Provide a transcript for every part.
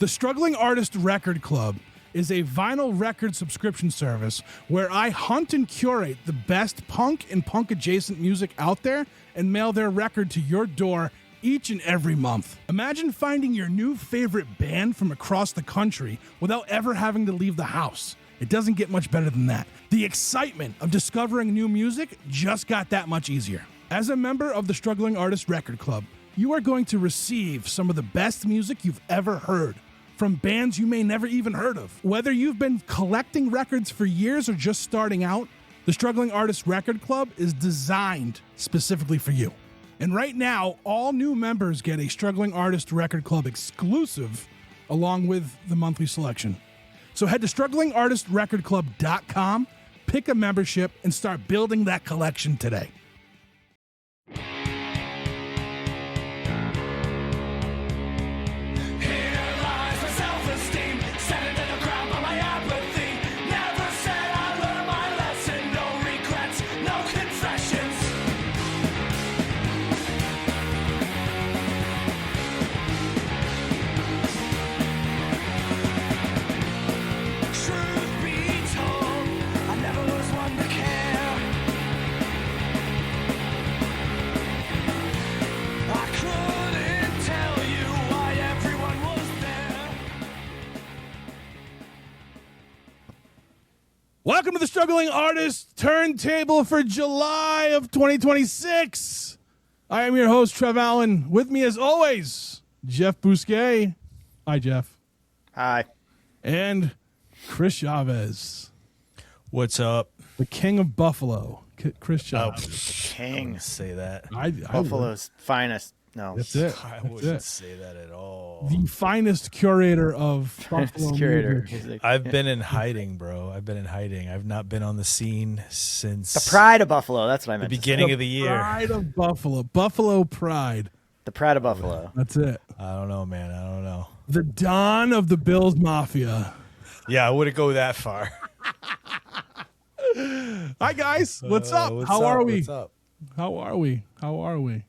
The Struggling Artist Record Club is a vinyl record subscription service where I hunt and curate the best punk and punk-adjacent music out there and mail their record to your door each and every month. Imagine finding your new favorite band from across the country without ever having to leave the house. It doesn't get much better than that. The excitement of discovering new music just got that much easier. As a member of the Struggling Artist Record Club, you are going to receive some of the best music you've ever heard from bands you may never even heard of. Whether you've been collecting records for years or just starting out, the Struggling Artist Record Club is designed specifically for you. And right now, all new members get a Struggling Artist Record Club exclusive along with the monthly selection. So head to StrugglingArtistRecordClub.com, pick a membership, and start building that collection today. Welcome to the Struggling Artist Turntable for July of 2026. I am your host, Trev Allen. With me, as always, Jeff Bousquet. Hi, Jeff. Hi. And Chris Chavez. What's up? The King of Buffalo, Chris Chavez. King. Say that. Buffalo's finest. No. That's it. I That's wouldn't it. say that at all. The finest curator of Buffalo Curator. music. I've been in hiding, bro. I've been in hiding. I've not been on the scene since The pride of Buffalo. That's what I the meant. beginning of the year. Pride of Buffalo. Buffalo pride. The pride of Buffalo. That's it. I don't know, man. I don't know. The dawn of the Bills Mafia. Yeah, I wouldn't go that far. Hi, guys. What's up? What's How up? are we? What's up? How are we? How are we?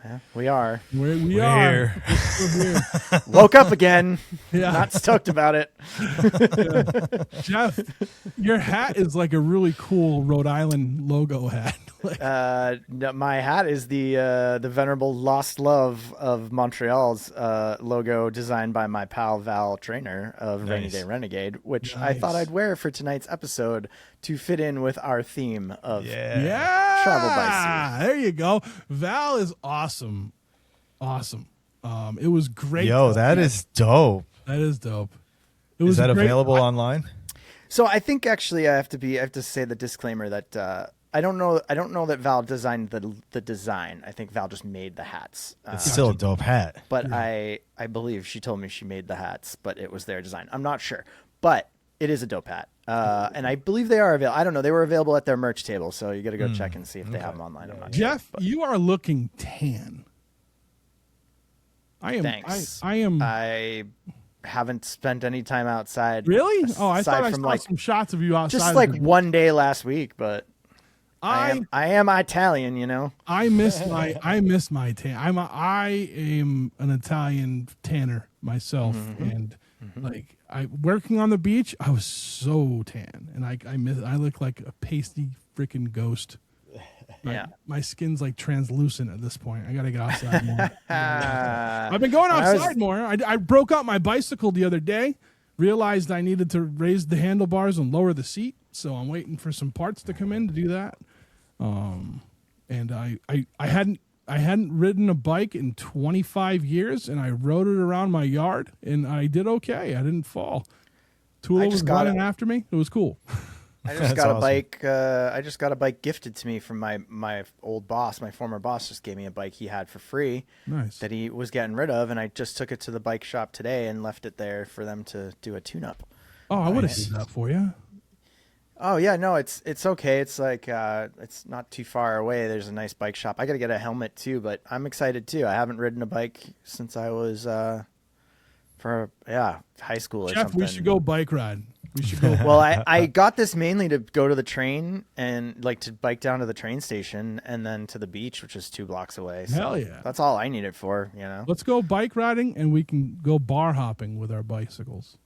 Yeah, we are. We We're are. here. We're here. Woke up again. Yeah. Not stoked about it. Jeff, your hat is like a really cool Rhode Island logo hat. No, my hat is the venerable Lost Love of Montreal's logo, designed by my pal Val Trainer of Rainy Nice. Day Renegade, which I thought Nice. I'd wear for tonight's episode to fit in with our theme of Yeah. Travel by There you go. Val is awesome. Awesome. It was great. Yo, that is dope. That is dope. It Is was that great. available online? So I think actually I have to say the disclaimer that I don't know that Val designed the design. I think Val just made the hats. It's still a dope hat. But I believe she told me she made the hats, but it was their design. I'm not sure, but it is a dope hat. And I believe they are available. I don't know. They were available at their merch table, so you got to go check and see if they have them online. I'm not sure. Jeff, you are looking tan. I am. Thanks. I am. I haven't spent any time outside. Really? Oh, I aside thought I from saw some shots of you outside. just of like the- one day last week, but I I am Italian, you know. I miss my tan. I am an Italian tanner myself, and like working on the beach, I was so tan, and I look like a pasty freaking ghost. Yeah. My skin's like translucent at this point. I gotta get outside more. Uh, I've been going I was- outside more. I broke out my bicycle the other day. Realized I needed to raise the handlebars and lower the seat, so I'm waiting for some parts to come in to do that. And I hadn't ridden a bike in 25 years, and I rode it around my yard, and I did okay. I didn't fall. Tula was running after me. It was cool. I just That's got a awesome. bike. I just got a bike gifted to me from my old boss. My former boss just gave me a bike he had for free Nice. that he was getting rid of, and I just took it to the bike shop today and left it there for them to do a tune-up. Oh, I would have Nice. did that for you. Oh yeah, no, it's okay. It's like it's not too far away. There's a nice bike shop. I got to get a helmet too, but I'm excited too. I haven't ridden a bike since I was high school or Jeff, something. we should go bike ride. We should go. Well, I got this mainly to go to the train and like to bike down to the train station and then to the beach, which is 2 blocks away. So Hell yeah. that's all I need it for, you know. Let's go bike riding, and we can go bar hopping with our bicycles.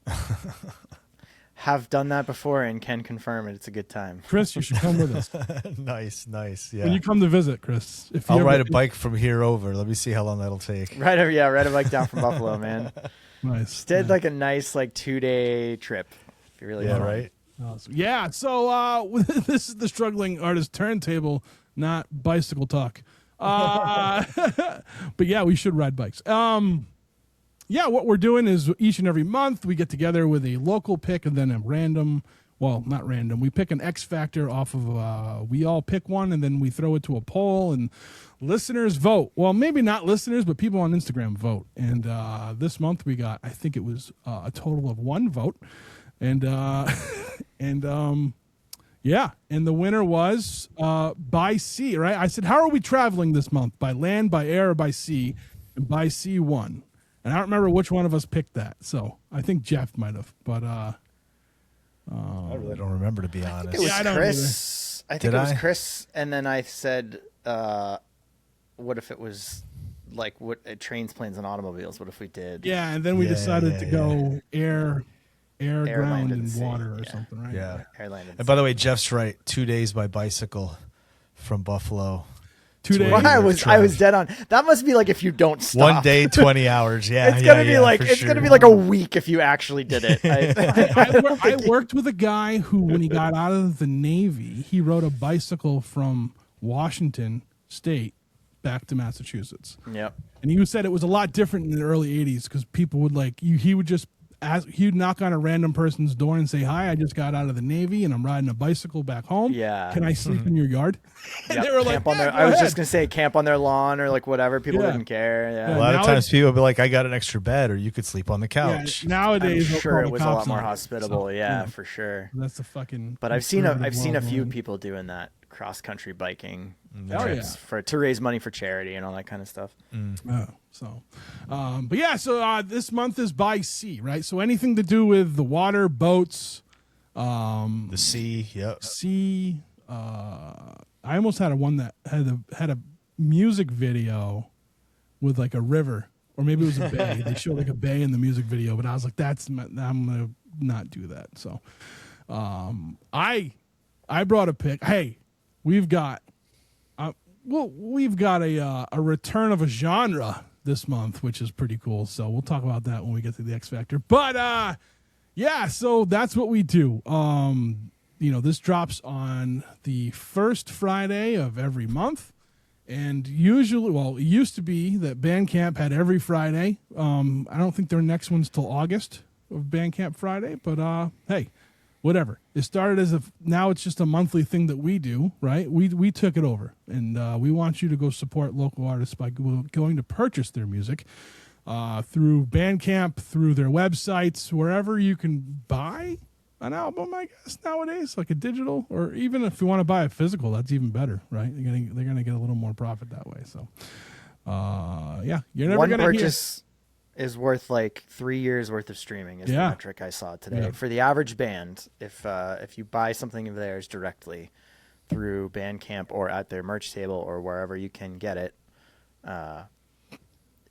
Have done that before and can confirm it. It's a good time. Chris, you should come with us. Nice. Yeah. When you come to visit, Chris. If I'll ride a bike from here over. Let me see how long that'll take. Ride a bike down from Buffalo, man. Nice. Just did like a nice like 2-day trip. If you really Yeah, want. right? Awesome. Yeah, so this is the Struggling Artist Turntable, not bicycle talk. But yeah, we should ride bikes. Yeah, what we're doing is each and every month we get together with a local pick and then a random, well, not random. We pick an X Factor off of, we all pick one and then we throw it to a poll and listeners vote. Well, maybe not listeners, but people on Instagram vote. And this month we got, I think it was a total of 1 vote. And, yeah, and the winner was by sea, right? I said, how are we traveling this month? By land, by air, or by sea? And by sea won. And I don't remember which one of us picked that. So I think Jeff might have. But I really don't remember, to be honest. It was I don't Chris. I think Did it was I? Chris. And then I said, what if it was like trains, planes, and automobiles? What if we did? yeah, and then we decided to go air, ground, land, and sea. water or Yeah. something, right? Yeah. Airline and And by the way, Jeff's right. 2 days by bicycle from Buffalo. 2 days. Well, I was Trev. dead on. That must be like if you don't stop. 1 day, 20 hours. Yeah, It's gonna be like for it's sure. gonna be like a week if you actually did it. I worked with a guy who, when he got out of the Navy, he rode a bicycle from Washington State back to Massachusetts. Yep. And he said it was a lot different in the early 80s because people would he would just he'd knock on a random person's door and say, hi, I just got out of the Navy and I'm riding a bicycle back home. Yeah. Can I sleep in your yard? And Yep. they were like, Camp on "Yeah, their, go I was ahead." just gonna say camp on their lawn or like whatever. People Yeah. didn't care. Yeah. A lot of Now times people will be like, I got an extra bed, or you could sleep on the Yeah, couch. I'm nowadays, they'll sure call it the was a cops lot more on it. hospitable. So, Yeah, for sure. That's the fucking. But I've seen a conservative few world. people doing that cross country biking Hell trips to raise money for charity and all that kind of stuff. But yeah, so this month is by sea, right? So anything to do with the water, boats, The sea, yep. sea. I almost had one that had a music video with like a river, or maybe it was a bay. They showed like a bay in the music video, but I was like, I'm gonna not do that. So, I brought a pick. Hey, we've got a return of a genre this month, which is pretty cool. So we'll talk about that when we get to the X Factor. But yeah, so that's what we do. This drops on the first Friday of every month. And usually, well, it used to be that Bandcamp had every Friday. I don't think their next one's till August of Bandcamp Friday, but hey, whatever. It started now it's just a monthly thing that we do, right? We took it over, and we want you to go support local artists by going to purchase their music through Bandcamp, through their websites, wherever you can buy an album, I guess, nowadays, like a digital, or even if you want to buy a physical, that's even better, right? They're gonna get a little more profit that way. So, yeah, you're never One gonna purchase is worth like 3 years worth of streaming. Is the metric I saw today Yeah. for the average band. If you buy something of theirs directly through Bandcamp or at their merch table or wherever you can get it,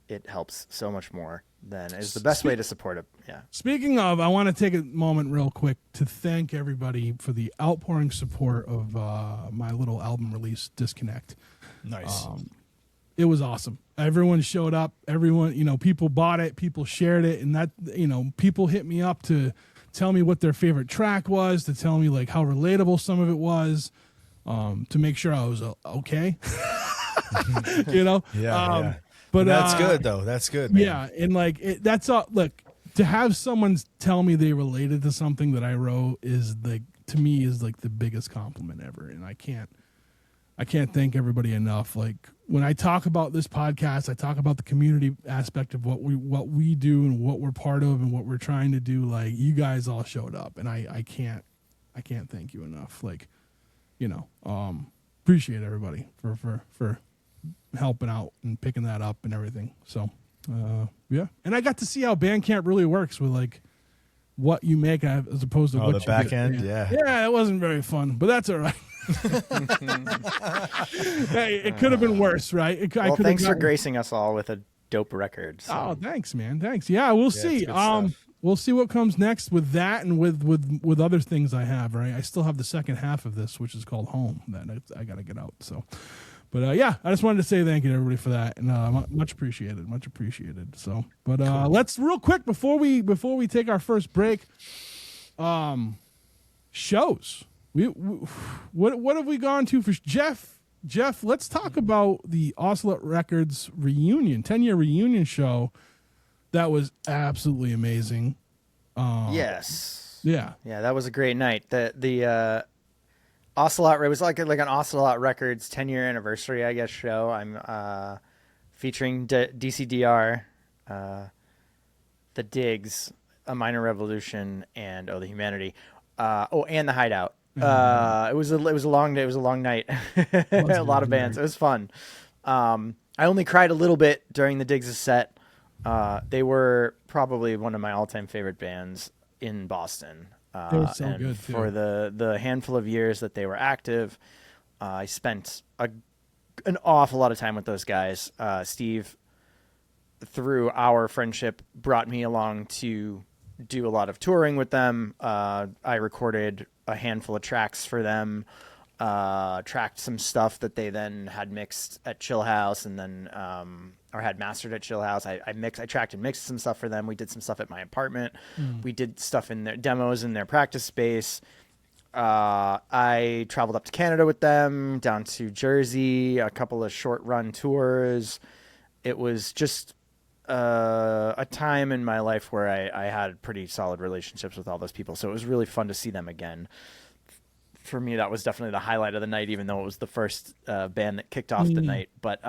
it helps so much more. Then is the best way to support it. Yeah. Speaking of, I want to take a moment real quick to thank everybody for the outpouring support of my little album release, Disconnect. Nice. It was awesome. Everyone showed up. Everyone, people bought it. People shared it. And that, people hit me up to tell me what their favorite track was, to tell me like how relatable some of it was, to make sure I was okay. Yeah. But that's good though. That's good, man. yeah, and like that's all. Look, to have someone tell me they related to something that I wrote is like, to me, is like the biggest compliment ever, and I can't thank everybody enough. Like when I talk about this podcast, I talk about the community aspect of what we do and what we're part of and what we're trying to do. Like you guys all showed up, and I can't thank you enough. Like, appreciate everybody for helping out and picking that up and everything. So, yeah. And I got to see how Bandcamp really works with like what you make as opposed to what the you back get. end. Yeah. Yeah, it wasn't very fun, but that's all right. Hey, it could have been worse, right? Well, thanks for gracing us all with a dope record. So. Oh, thanks, man. Thanks. Yeah, we'll see. It's good stuff. We'll see what comes next with that and with other things I have. Right, I still have the second half of this, which is called Home, that I got to get out. So, but yeah, I just wanted to say thank you to everybody for that, and much appreciated, much appreciated. So, but cool. Let's real quick before we take our first break. Shows. What have we gone to for Jeff? Jeff, let's talk about the Ocelot Records reunion, 10-year reunion show. That was absolutely amazing. Yes. Yeah. Yeah, that was a great night. The Ocelot, it was like an Ocelot Records 10-year anniversary, I guess, show. I'm featuring DCDR, The Digs, A Minor Revolution, and The Humanity. And The Hideout. It was a long day. It was a long night. A lot of bands. It was fun. I only cried a little bit during the Diggs' set. They were probably one of my all-time favorite bands in Boston. They were so and good too. For the handful of years that they were active, I spent an awful lot of time with those guys. Steve, through our friendship, brought me along to do a lot of touring with them. I recorded a handful of tracks for them, tracked some stuff that they then had mixed at Chill House and then or had mastered at Chill House. I tracked and mixed some stuff for them. We did some stuff at my apartment. We did stuff in their demos in their practice space. I traveled up to Canada with them, down to Jersey, a couple of short run tours. It was just a time in my life where I had pretty solid relationships with all those people. So it was really fun to see them again. For me, that was definitely the highlight of the night, even though it was the first band that kicked off the night. But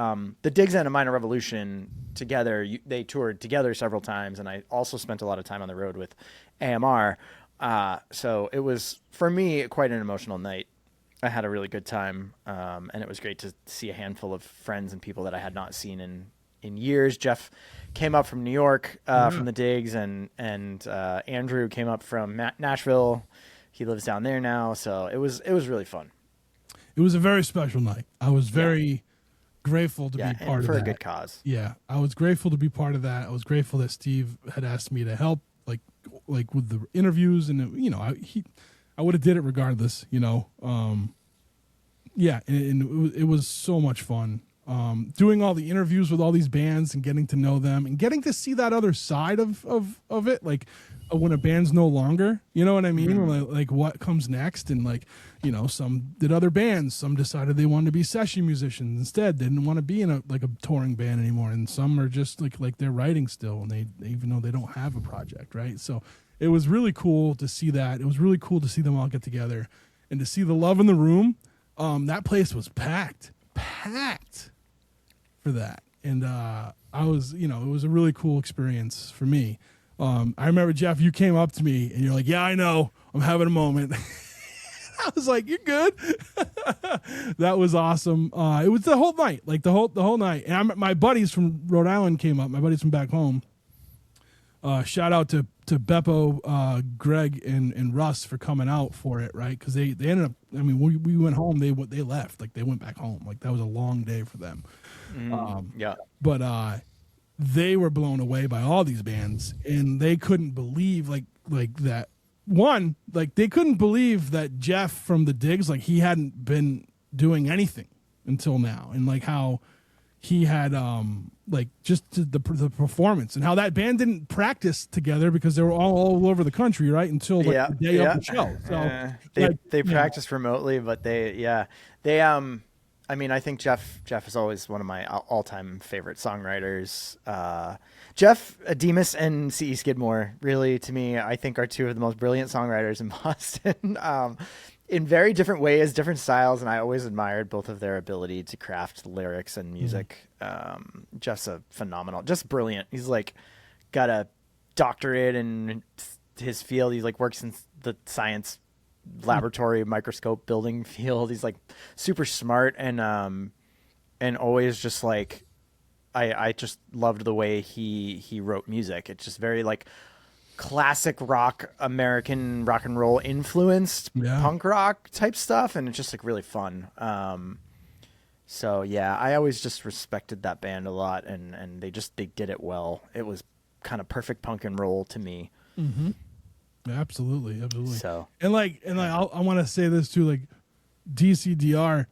the Diggs and A Minor Revolution together, they toured together several times. And I also spent a lot of time on the road with AMR. So it was, for me, quite an emotional night. I had a really good time. And it was great to see a handful of friends and people that I had not seen in years. Jeff came up from New York from the Diggs, and Andrew came up from Nashville. He lives down there now, so it was really fun. It was a very special night. I was very grateful to be part of that. For a good cause. Yeah, I was grateful to be part of that. I was grateful that Steve had asked me to help, like with the interviews, and I would have did it regardless. And it was so much fun. Doing all the interviews with all these bands and getting to know them and getting to see that other side of it, like when a band's no longer, you know what I mean? Mm-hmm. Like what comes next, and some did other bands, some decided they wanted to be session musicians instead. They didn't want to be in a touring band anymore, and some are just like they're writing still, and they even though they don't have a project, right? So it was really cool to see that. It was really cool to see them all get together and to see the love in the room. That place was packed for that, and I was, it was a really cool experience for me. I remember, Jeff, you came up to me and you're like, "Yeah, I know, I'm having a moment." I was like, "You're good." That was awesome. It was the whole night, the whole night. And my buddies from Rhode Island came up. My buddies from back home. Shout out to Beppo, Greg, and Russ for coming out for it, right? Because they ended up. I mean, we went home. They left. They went back home. That was a long day for them. But they were blown away by all these bands, and they couldn't believe that. One, they couldn't believe that Jeff from the Diggs, he hadn't been doing anything until now, and how he had just the performance, and how that band didn't practice together because they were all over the country, right? Until the day of the show. So they practiced remotely, but they I mean, I think Jeff is always one of my all-time favorite songwriters. Jeff, Demas, and C.E. Skidmore, really, to me, I think are two of the most brilliant songwriters in Boston. In very different ways, different styles, and I always admired both of their ability to craft lyrics and music. Jeff's a phenomenal, just brilliant. He's got a doctorate in his field. He works in the science laboratory microscope building field. He's super smart and always just I just loved the way he wrote music. It's just very classic rock, American rock and roll influenced punk rock type stuff, and it's just like really fun. So yeah, I always just respected that band a lot, and they did it well. It was kind of perfect punk and roll to me. Mm-hmm. Absolutely. So I want to say this too, like DCDR,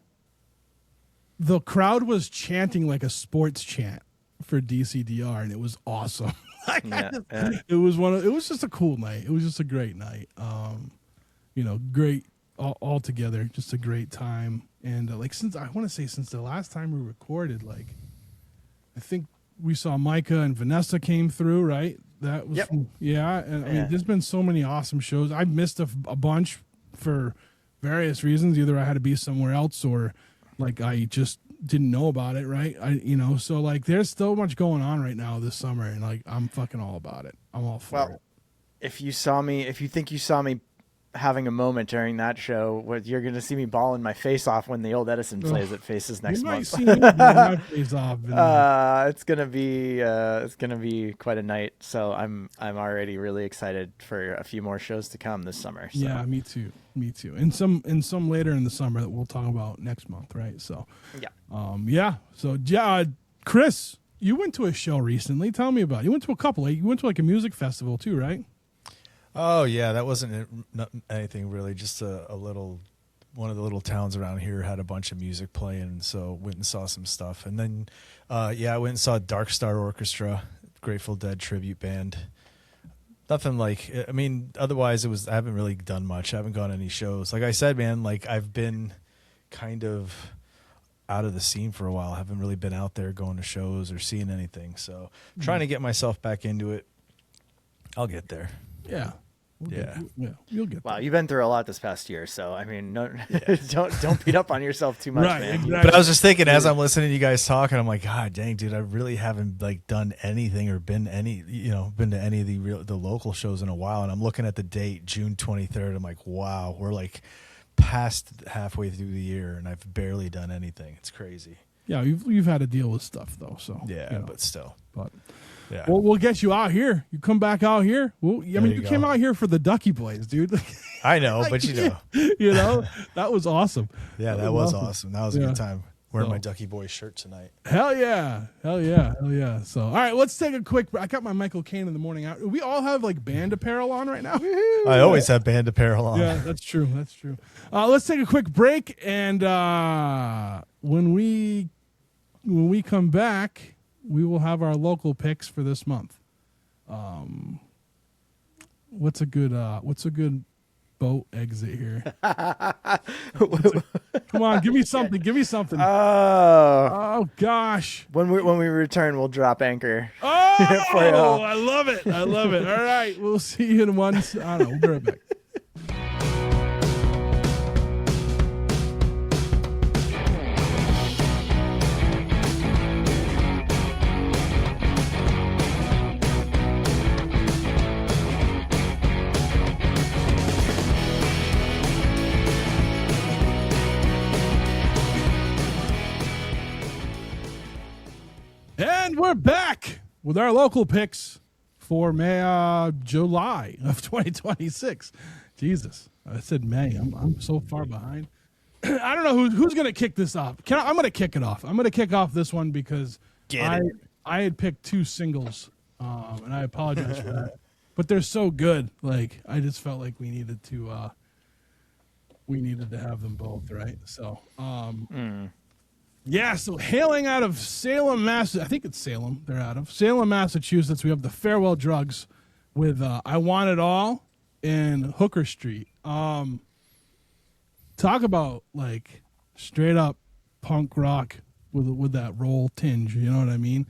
the crowd was chanting like a sports chant for DCDR, and it was awesome. It was just a cool night. It was just a great night. Great all together, just a great time. And since the last time we recorded, like I think we saw Micah and Vanessa came through, right? That was and I mean, there's been so many awesome shows. I missed a bunch for various reasons. Either I had to be somewhere else, or like I just didn't know about it, right? So like there's so much going on right now this summer, and like I'm fucking all about it. I'm all for it. If you think you saw me having a moment during that show, you're going to see me bawling my face off when the old Edison plays at Faces next month. You might see me bawling my face off. It's gonna be quite a night. So I'm already really excited for a few more shows to come this summer. So. Yeah, me too. And some later in the summer that we'll talk about next month, right? So So Chris, you went to a show recently. Tell me about it. You went to a couple. You went to like a music festival too, right? Oh yeah, that wasn't anything really. Just a little, one of the little towns around here had a bunch of music playing, so went and saw some stuff. And then, I went and saw Dark Star Orchestra, Grateful Dead tribute band. Nothing like, I mean, otherwise I haven't really done much. I haven't gone to any shows. Like I said, man, like I've been kind of out of the scene for a while. I haven't really been out there going to shows or seeing anything. So trying to get myself back into it. I'll get there. Yeah. You'll get. Wow, you've been through a lot this past year, so I mean, don't beat up on yourself too much, right, man. Exactly. But I was just thinking as I'm listening to you guys talking, I'm like, God dang, dude, I really haven't like done anything or been to any of the local shows in a while. And I'm looking at the date, June 23rd. I'm like, wow, we're like past halfway through the year, and I've barely done anything. It's crazy. Yeah, you've had to deal with stuff though, so but still. Yeah. We'll get you out here. You come back out here. Well, you came out here for the Ducky Boys, dude. I know, but that was awesome. Yeah, that was awesome. That was a good time. Wearing my Ducky Boys shirt tonight. Hell yeah. So, all right, let's take a quick break. I got my Michael Caine in the morning out. We all have like band apparel on right now. I always have band apparel on. Yeah, that's true. Let's take a quick break, and when we come back, we will have our local picks for this month. What's a good boat exit here? Come on, give me something. Oh gosh. When we return, we'll drop anchor. Oh, I love it. All right, we'll see you in one. I don't know. We'll be right back. And we're back with our local picks for July of 2026. Jesus, I said May. I'm so far behind. I don't know who's going to kick this off. I'm going to kick it off. I'm going to kick off this one because I had picked two singles, and I apologize for that. But they're so good. Like I just felt like we needed to have them both, right? So. Yeah, so hailing out of Salem, I think it's Salem they're out of. Salem, Massachusetts, we have the Farewell Drugs with I Want It All and Hooker Street. Talk about, like, straight up punk rock with that roll tinge, you know what I mean?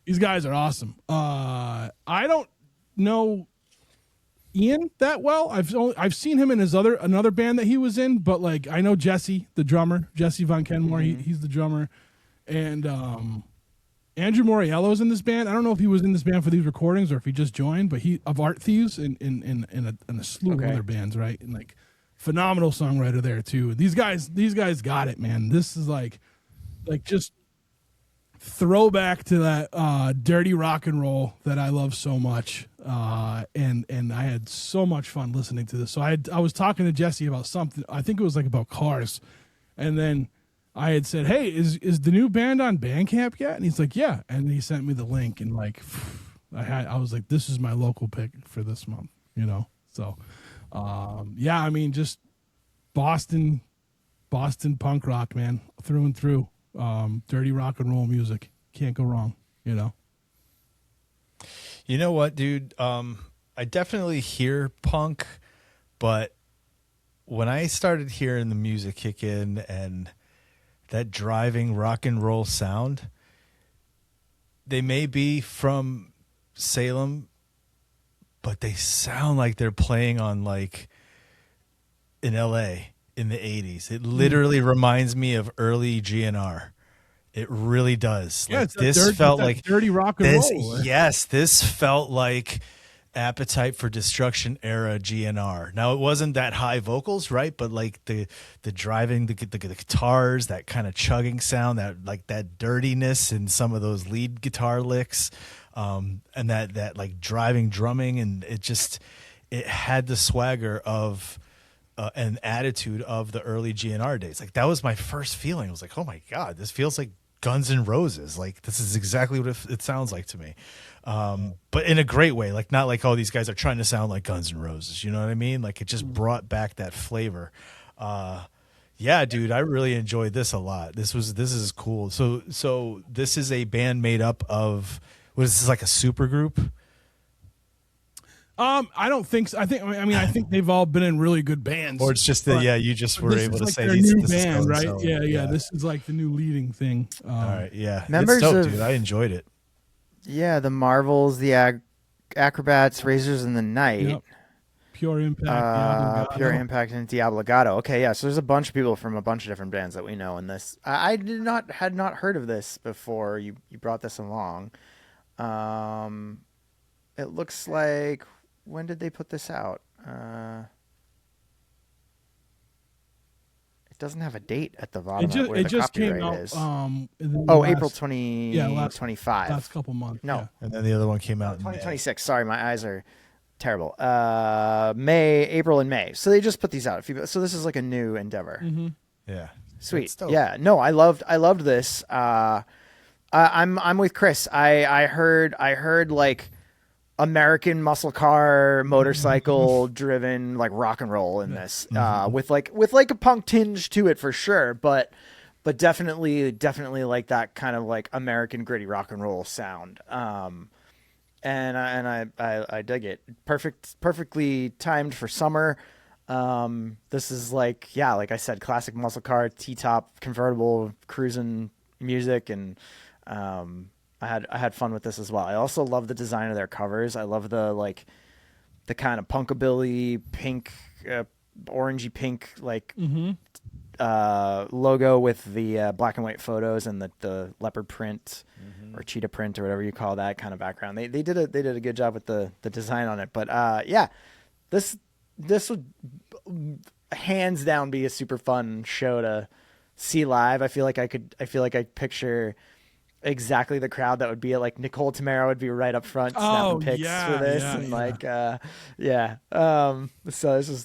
These guys are awesome. I don't know Ian that well. I've seen him in another band that he was in, but like I know Jesse, the drummer, Jesse Von Kenmore. He's the drummer, and Andrew Moriello's in this band. I don't know if he was in this band for these recordings or if he just joined, but he of Art Thieves in a slew of other bands, right? And like phenomenal songwriter there too. These guys got it, man. This is like just throwback to that dirty rock and roll that I love so much. and I had so much fun listening to this. So I was talking to Jesse about something. I think it was like about cars, and then I had said, "Hey, is the new band on Bandcamp yet?" And he's like, "Yeah," and he sent me the link, and like I was like, "This is my local pick for this month," you know. So yeah, I mean, just Boston punk rock, man, through and through. Dirty rock and roll music, can't go wrong, you know. You know what, dude? I definitely hear punk, but when I started hearing the music kick in and that driving rock and roll sound, they may be from Salem, but they sound like they're playing on like in LA in the 80s. It literally reminds me of early GNR. It really does. Yeah, like, this felt like dirty rock and roll. Yes, this felt like Appetite for Destruction era GNR. Now it wasn't that high vocals, right? But like the driving, the guitars, that kind of chugging sound, that dirtiness in some of those lead guitar licks, and that like driving drumming, and it had the swagger of an attitude of the early GNR days. Like that was my first feeling. I was like, oh my God, this feels like Guns N' Roses. Like this is exactly what it sounds like to me. But in a great way, like not like, oh, these guys are trying to sound like Guns N' Roses. You know what I mean? Like it just brought back that flavor. Yeah, dude, I really enjoyed this a lot. This is cool. So this is a band made up of, what is this, like a super group? I don't think so. I think they've all been in really good bands. Or it's just that, you just were able to say their these. new This band, is right? Yeah. This is like the new leading thing. All right, yeah. Members it's dope, of- dude. I enjoyed it. Yeah, the Marvels, the Acrobats, Razors in the Night. Yep. Pure Impact, Pure Impact, and Diablogato. Okay, yeah. So there's a bunch of people from a bunch of different bands that we know in this. I had not heard of this before you brought this along. It looks like, when did they put this out? It doesn't have a date at the bottom. Where It the just came copyright out. is. April April 2025. last couple months. No, And then the other one came out in May. 2026. Sorry, my eyes are terrible. April and May. So they just put these out. So this is like a new endeavor. Mm-hmm. Yeah. Sweet. That's dope. Yeah. No, I loved this. I'm with Chris. I heard like American muscle car motorcycle driven like rock and roll in this, with like a punk tinge to it for sure, but definitely like that kind of like American gritty rock and roll sound. And I dig it. Perfectly timed for summer. This is like I said, classic muscle car, T-top convertible cruising music, and I had fun with this as well. I also love the design of their covers. I love the kind of punkabilly pink, orangey pink logo with the black and white photos and the leopard print or cheetah print or whatever you call that kind of background. They did a good job with the design on it. But this would hands down be a super fun show to see live. I feel like I picture exactly the crowd that would be at, like, Nicole Tamara would be right up front snapping pics for this, so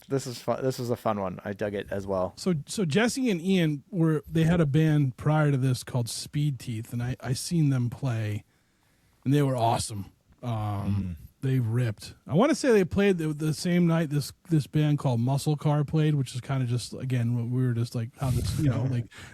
this is fun. This was a fun one. I dug it as well. So Jesse and Ian they had a band prior to this called Speed Teeth, and I seen them play, and they were awesome. They ripped. I want to say they played the same night this band called Muscle Car played, which is kind of just, again, we were just like how this,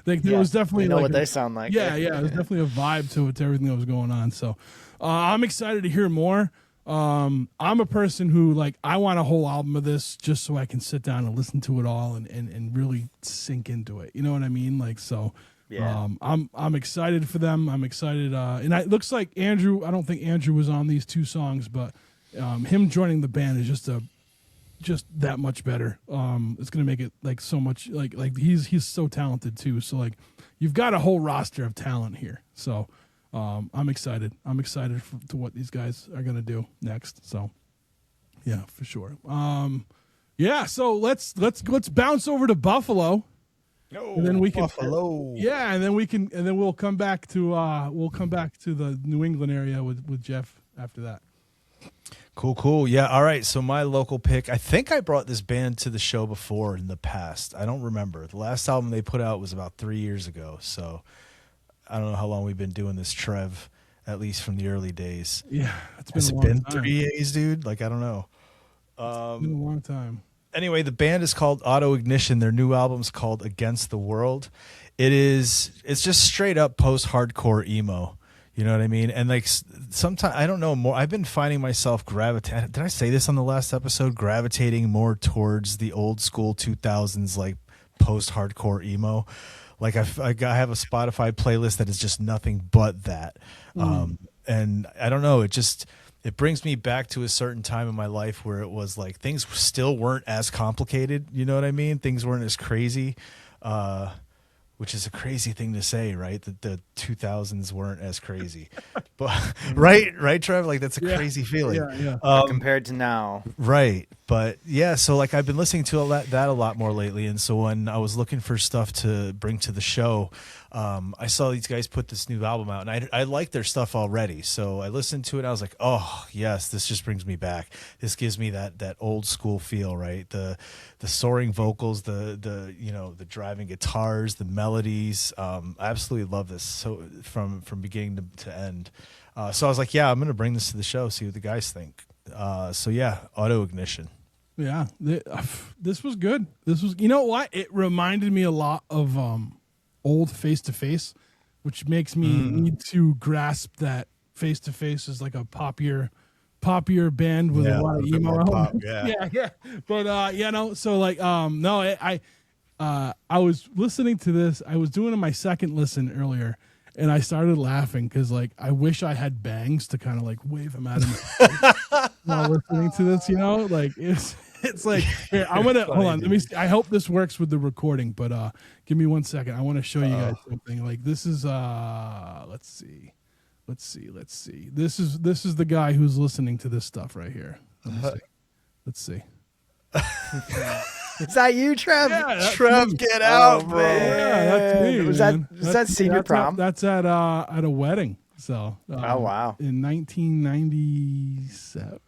like there was definitely, we know like what they sound like. Yeah, there's definitely a vibe to everything that was going on. So I'm excited to hear more. I'm a person who, like, I want a whole album of this just so I can sit down and listen to it all and really sink into it. You know what I mean? Like, so. Yeah. I'm excited for them. I'm excited, and it looks like Andrew. I don't think Andrew was on these two songs, but him joining the band is just that much better. It's gonna make it like so much like he's so talented too. So like you've got a whole roster of talent here. So I'm excited. I'm excited to what these guys are gonna do next. So yeah, for sure. Yeah. So let's bounce over to Buffalo. And then we can, Buffalo. Yeah, and then we'll come back to the New England area with Jeff after that. Cool. Yeah. All right. So my local pick, I think I brought this band to the show before in the past. I don't remember. The last album they put out was about 3 years ago. So I don't know how long we've been doing this, Trev, at least from the early days. Yeah, it's been Has a it long been time. 3 years, dude? Like, I don't know. It's been a long time. Anyway, the band is called Auto Ignition. Their new album's called Against the World. It's just straight up post-hardcore emo. You know what I mean? And like sometimes, I don't know more. I've been finding myself gravitating. Did I say this on the last episode? Gravitating more towards the old school 2000s, like post-hardcore emo. Like I have a Spotify playlist that is just nothing but that. And I don't know. It brings me back to a certain time in my life where it was like things still weren't as complicated. You know what I mean? Things weren't as crazy. Which is a crazy thing to say, right? That the 2000s weren't as crazy, but right, Trev? Like that's a crazy feeling. Yeah. Compared to now. Right. But yeah, so like I've been listening to that a lot more lately. And so when I was looking for stuff to bring to the show, I saw these guys put this new album out and I like their stuff already. So I listened to it. And I was like, oh yes, this just brings me back. This gives me that old school feel, right? The soaring vocals, the driving guitars, the melodies. I absolutely love this. So from beginning to end. So I was like, yeah, I'm going to bring this to the show, see what the guys think. So yeah, Auto Ignition. Yeah, this was good. This was, you know what? It reminded me a lot of old Face to Face, which makes me need to grasp that Face to Face is like a poppier band with a lot of emo elements. Yeah. But so like no, I was listening to this. I was doing my second listen earlier. And I started laughing because, like, I wish I had bangs to kind of like wave them at him while listening to this. You know, like it's like here. I'm gonna hold on. Let me. I hope this works with the recording, but give me 1 second. I want to show you guys something. Like this is let's see. This is the guy who's listening to this stuff right here. Let's see. Is that you, Trev? Yeah, Trev, get out, bro. man. Yeah, that's me. Was man. that senior prom? That's at a wedding. So oh wow, in 1997,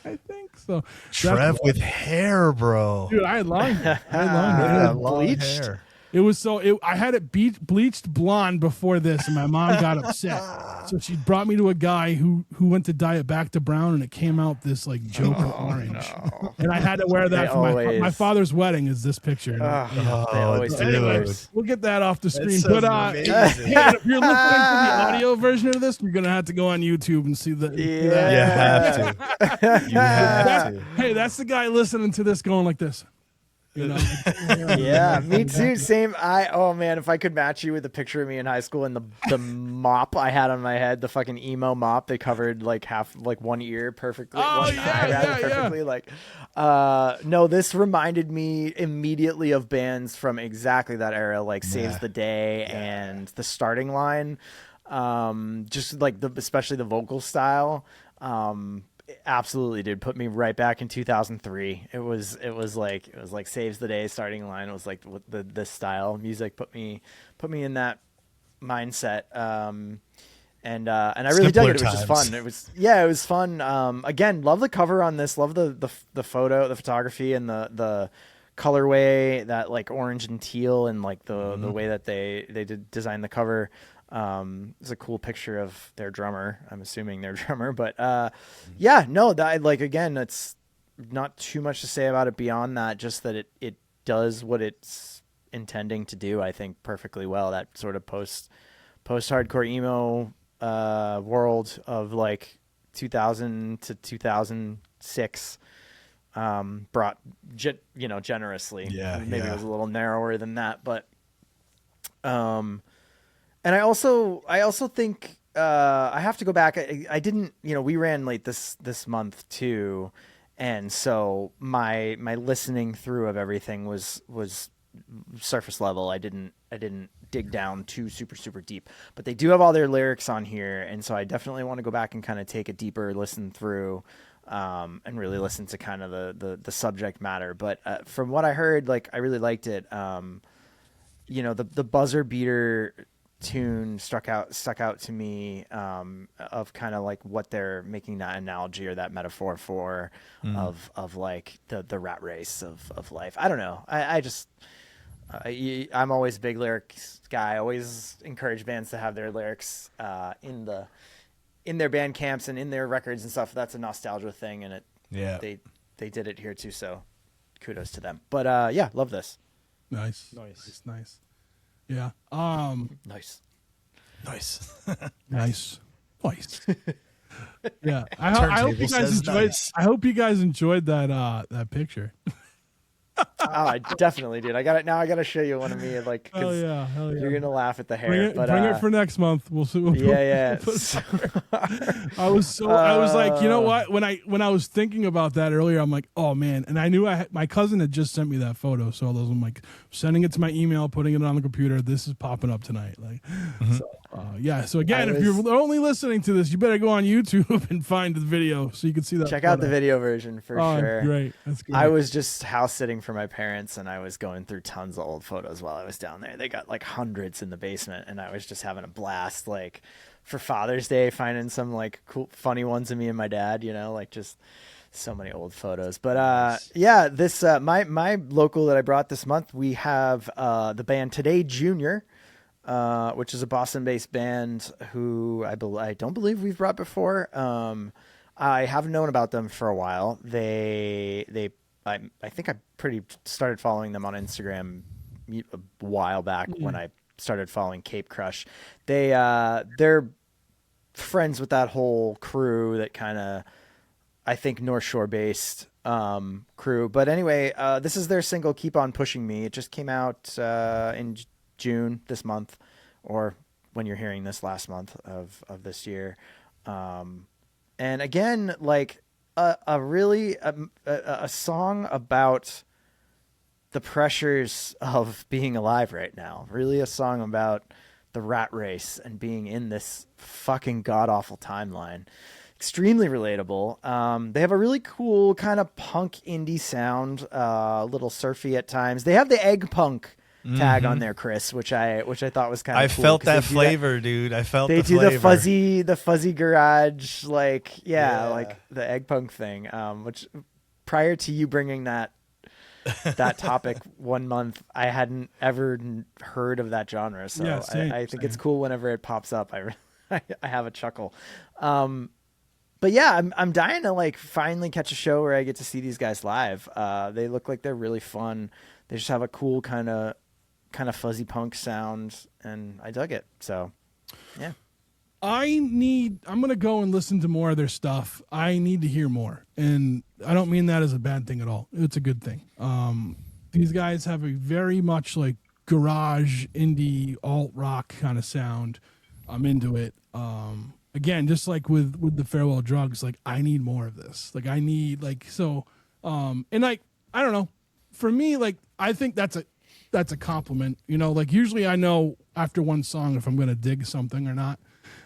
I think. So Trev with hair, bro. dude, I had long hair. Bleached. Hair. It was I had it bleached blonde before this, and my mom got upset. So she brought me to a guy who went to dye it back to brown, and it came out this like Joker orange. No. And I had to wear that for my father's wedding. Is this picture? They always do Anyways, we'll get that off the screen. So But if you're listening to the audio version of this, you're gonna have to go on YouTube and see the. You have to. You have to. Hey, that's the guy listening to this going like this. You know? Yeah, me too. Same. Oh man, if I could match you with a picture of me in high school and the mop I had on my head, the fucking emo mop that covered like one ear perfectly, one eye perfectly. Like, no, this reminded me immediately of bands from exactly that era, like Saves the Day and The Starting Line. Just like especially the vocal style. Absolutely, dude. Put me right back in 2003. It was like Saves the Day, Starting Line. It was like the style music put me in that mindset. And I really dug it. It was just fun. It was fun. Again, love the cover on this. Love the photo, the photography, and the colorway, that like orange and teal, and like the way that they did design the cover. It's a cool picture of their drummer. I'm assuming their drummer, but again, it's not too much to say about it beyond that. Just that it does what it's intending to do. I think perfectly well. That sort of post-hardcore emo world of like 2000 to 2006 brought generously. Maybe it was a little narrower than that, but and I also think I have to go back. I didn't, we ran late this month too, and so my listening through of everything was surface level. I didn't dig down too super deep, but they do have all their lyrics on here, and so I definitely want to go back and kind of take a deeper listen through, and really listen to kind of the subject matter. But from what I heard, like I really liked it. The buzzer beater tune stuck out to me, of kind of like what they're making that analogy or that metaphor for, of like the rat race of life. I don't know. I'm always a big lyrics guy. Always encourage bands to have their lyrics in their band camps and in their records and stuff. That's a nostalgia thing, and they did it here too. So kudos to them. But yeah, love this. Nice. Yeah. Nice. Yeah. I hope you guys enjoyed. Nice. I hope you guys enjoyed that picture. Oh, I definitely did. I got it now. I got to show you one of me. Like, 'cause Hell yeah. you're gonna laugh at the hair. Bring it for next month. We'll see. Yeah. I was like, you know what? When I was thinking about that earlier, I'm like, oh man. And I knew my cousin had just sent me that photo, so I'm like sending it to my email, putting it on the computer. This is popping up tonight. Like, yeah. So again, if you're only listening to this, you better go on YouTube and find the video so you can see that. Check out the video version for sure. Great. That's great. I was just house sitting for my parents, and I was going through tons of old photos while I was down there. They got like hundreds in the basement, and I was just having a blast. Like for Father's Day, finding some like cool, funny ones of me and my dad. You know, like just so many old photos. But yeah, this my local that I brought this month, we have the band Today Junior, which is a Boston-based band who I don't believe we've brought before. I have known about them for a while. I think I started following them on Instagram a while back when I started following Cape Crush. They're friends with that whole crew that kind of, I think, North Shore based crew. But anyway, this is their single "Keep on Pushing Me." It just came out in June this month, or when you're hearing this, last month of this year. And again, like a song about the pressures of being alive right now. Really a song about the rat race and being in this fucking god-awful timeline. Extremely relatable. They have a really cool kind of punk indie sound, a little surfy at times. They have the egg punk tag on there, Chris, which I thought was kind of cool. I felt that flavor, dude. I felt they the do flavor. the fuzzy garage, like like the egg punk thing. Which prior to you bringing that topic 1 month, I hadn't ever heard of that genre. So Yeah, same, I think it's cool whenever it pops up. I have a chuckle. But yeah, I'm dying to like finally catch a show where I get to see these guys live. They look like they're really fun. They just have a cool kind of fuzzy punk sound, and I dug it. So yeah. I'm going to go and listen to more of their stuff. I need to hear more. And I don't mean that as a bad thing at all. It's a good thing. These guys have a very much like garage, indie, alt rock kind of sound. I'm into it. Again, just like with the Farewell Drugs, like I need more of this. Like I need like, so, and like, I don't know, for me, like, I think that's a compliment, you know, like usually I know after one song if I'm going to dig something or not.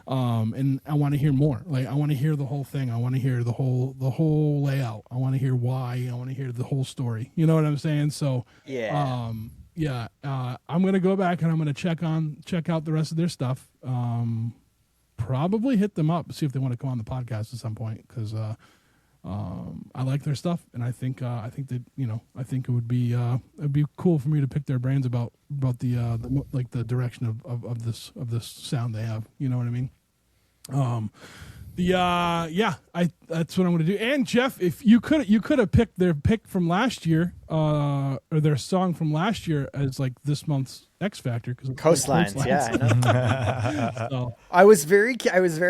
And I want to hear more. Like I want to hear the whole thing. I want to hear the whole layout. I want to hear why. I want to hear the whole story. You know what I'm saying? So yeah. I'm gonna go back and I'm gonna check out the rest of their stuff. Probably hit them up, see if they want to come on the podcast at some point, because I like their stuff, and I think that, you know, I think it would be it'd be cool for me to pick their brains about the like the direction of this sound they have. You know what I mean? That's what I'm gonna do. And Jeff, if you could have picked their pick from last year, or their song from last year as like this month's X Factor, because Coastlines. Yeah, I know. So, I was very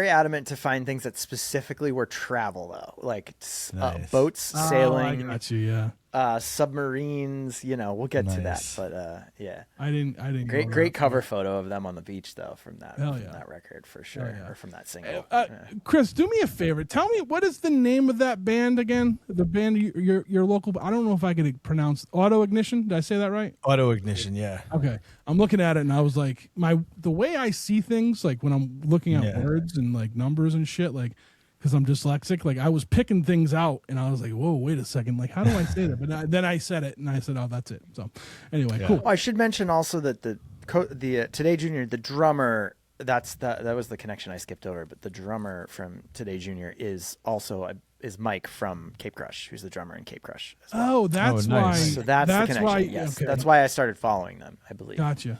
adamant to find things that specifically were travel though, like Nice. boats, sailing, I got you. Yeah, submarines. You know, we'll get to that, Nice. but yeah. I didn't. Great cover photo of them on the beach though, from that Hell yeah. that record for sure, yeah. or from that single. Chris, do me a favor. Tell me, what is the name of that band again? The band your local. I don't know if I could pronounce Auto Ignition. Did I say that right? Auto Ignition, yeah. Okay, I'm looking at it and I was like, the way I see things, like when I'm looking at words and like numbers and shit, like, because I'm dyslexic, like I was picking things out and I was like, whoa, wait a second, like how do I say that? But then I said it and I said, oh, that's it. So anyway, cool. Oh, I should mention also that Today Junior, the drummer. That was the connection I skipped over. But the drummer from Today Junior is also is Mike from Cape Crush, who's the drummer in Cape Crush as well. Oh, that's nice. why. So that's the connection. Why, yes, okay. that's why I started following them, I believe. Gotcha.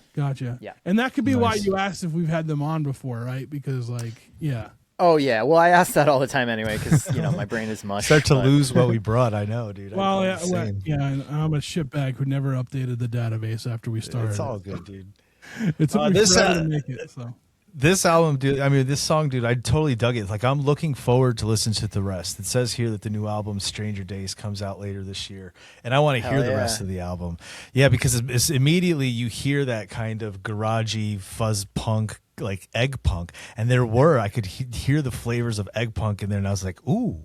Yeah. And that could be why Nice. you asked if we've had them on before, right? Because yeah. Oh yeah. Well, I ask that all the time anyway because my brain is mush. Start to but- lose what we brought. I know, dude. Well, I'm yeah, the same. and I'm a shitbag who never updated the database after we started. It's all good, dude. It took me this, forever to make it. So This album, dude, I mean, this song, dude, I totally dug it. Like, I'm looking forward to listen to the rest. It says here that the new album, Stranger Days, comes out later this year. And I want to hear the rest of the album. Yeah, because it's immediately you hear that kind of garagey fuzz punk, like egg punk. And I could hear the flavors of egg punk in there. And I was like, ooh.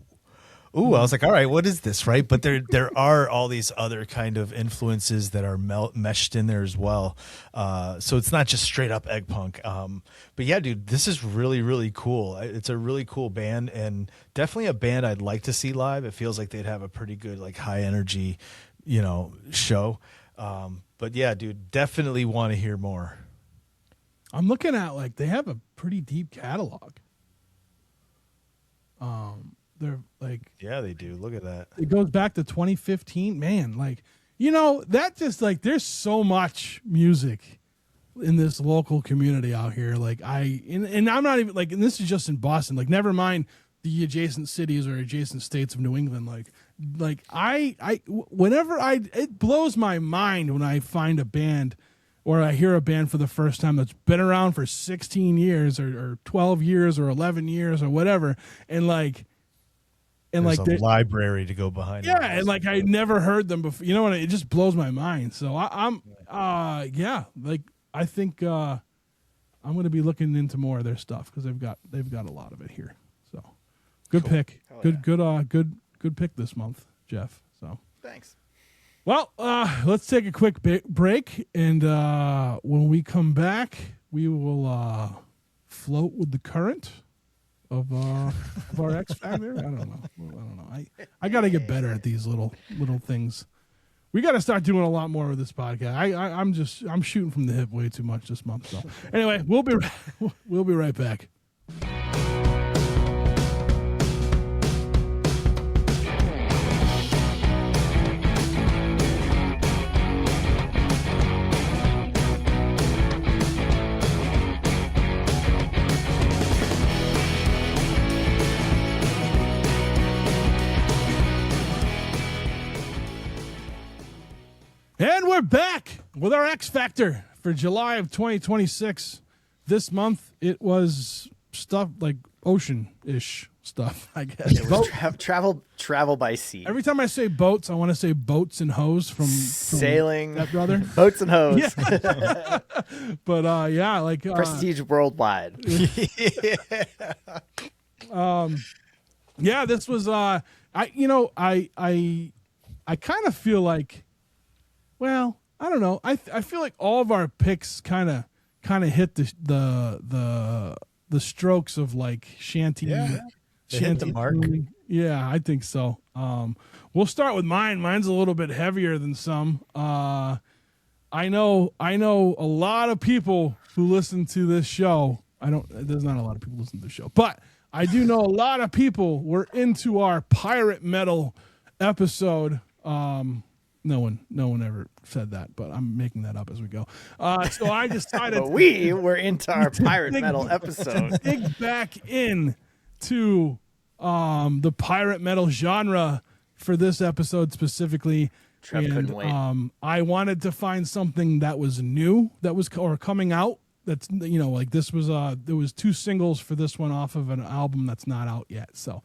I was like, all right, what is this, right? But there are all these other kind of influences that are meshed in there as well. So it's not just straight up egg punk. But yeah, dude, this is really, really cool. It's a really cool band and definitely a band I'd like to see live. It feels like they'd have a pretty good, like, high energy, show. But yeah, dude, definitely want to hear more. I'm looking at, like, they have a pretty deep catalog. They're like, Yeah, they do. Look at that. it goes back to 2015. Man, like, that just, like, there's so much music in this local community out here. Like, and I'm not even, like, and this is just in Boston, like, never mind the adjacent cities or adjacent states of New England. Like it blows my mind when I find a band or I hear a band for the first time that's been around for 16 years or 12 years or 11 years or whatever. And There's a library to go behind. Yeah, and like I never heard them before. It just blows my mind. So I'm like I think I'm going to be looking into more of their stuff because they've got a lot of it here. So good pick, good pick this month, Jeff. So Thanks. well, let's take a quick break, and when we come back, we will float with the current of our X Factor. I don't know. I got to get better at these little things. We got to start doing a lot more with this podcast. I'm shooting from the hip way too much this month. So anyway, we'll be right back. And we're back with our X Factor for July of 2026. This month, it was stuff like ocean-ish stuff, I guess. It was travel by sea. Every time I say boats, I want to say boats and hoes from Sailing, that brother. boats and hoes, Yeah. But yeah, like prestige worldwide. yeah, this was I kind of feel like, well, I don't know. I feel like all of our picks kind of hit the strokes of like shanty. Yeah. They hit the mark. tune. Yeah, I think so. We'll start with mine. Mine's a little bit heavier than some. I know a lot of people who listen to this show. There's not a lot of people listen to the show, but I do know a lot of people were into our pirate metal episode. No one ever said that, but I'm making that up as we go. So I decided But we were into our pirate metal episode. dig back in to the pirate metal genre for this episode specifically. Trev couldn't wait. I wanted to find something that was new, or coming out. That's like this was there was 2 singles for this one off of an album that's not out yet. So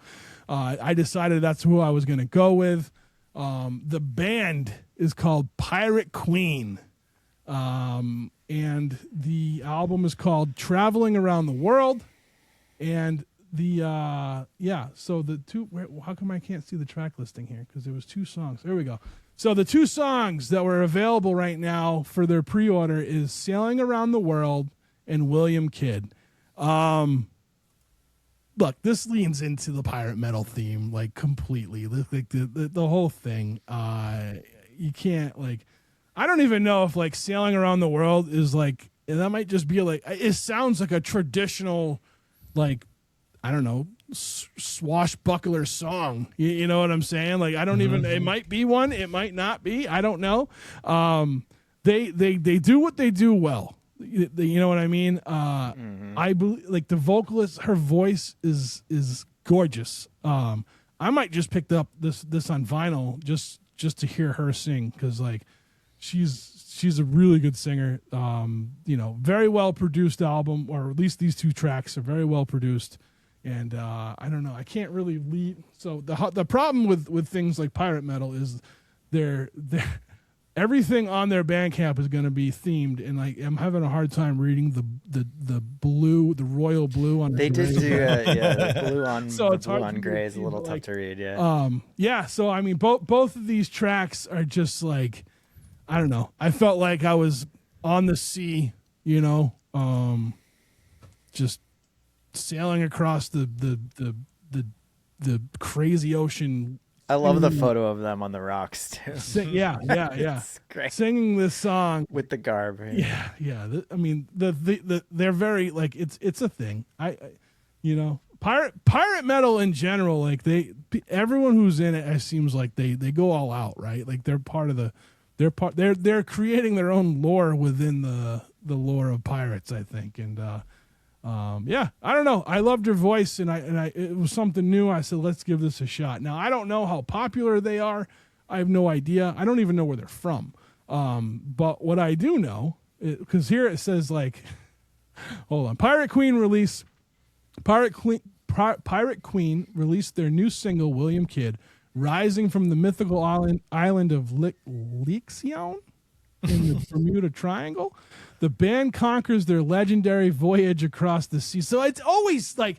I decided that's who I was going to go with. The band is called Pirate Queen, and the album is called Traveling Around the World. And so the two. How come I can't see the track listing here? Because there was 2 songs. There we go. So the 2 songs that were available right now for their pre-order is Sailing Around the World and William Kidd. Look, this leans into the pirate metal theme like completely. The whole thing. You can't like. I don't even know if like Sailing Around the World is like, and that might just be like, it sounds like a traditional, like, I don't know, swashbuckler song. You know what I'm saying? Like, I don't even, it might be one, it might not be, I don't know. They do what they do well. You know what I mean? I believe like the vocalist, her voice is gorgeous. I might just pick up this on vinyl just to hear her sing, because like she's a really good singer. You know, very well produced album, or at least these 2 tracks are very well produced. And I don't know, I can't really lead. So the problem with things like pirate metal is they're everything on their Bandcamp is going to be themed, and like I'm having a hard time reading the blue, the royal blue on. They did do the blue on. So the it's blue hard on to gray is a read, little like, tough to read. Yeah. Yeah. So I mean, both of these tracks are just like, I don't know. I felt like I was on the sea, you know, just sailing across the crazy ocean. I love the photo of them on the rocks too. Yeah. It's great. Singing this song With the garb. Yeah. I mean, they're very like it's a thing. I you know, pirate metal in general, like everyone who's in it, it seems like they go all out, right? Like they're creating their own lore within the lore of pirates, I think, and yeah, I don't know. I loved her voice, and I it was something new. I said, let's give this a shot. Now, I don't know how popular they are. I have no idea. I don't even know where they're from. But what I do know, because here it says like, hold on, Pirate Queen released their new single, William Kidd, rising from the mythical island of Lixion in the Bermuda Triangle. The band conquers their legendary voyage across the sea. So it's always like,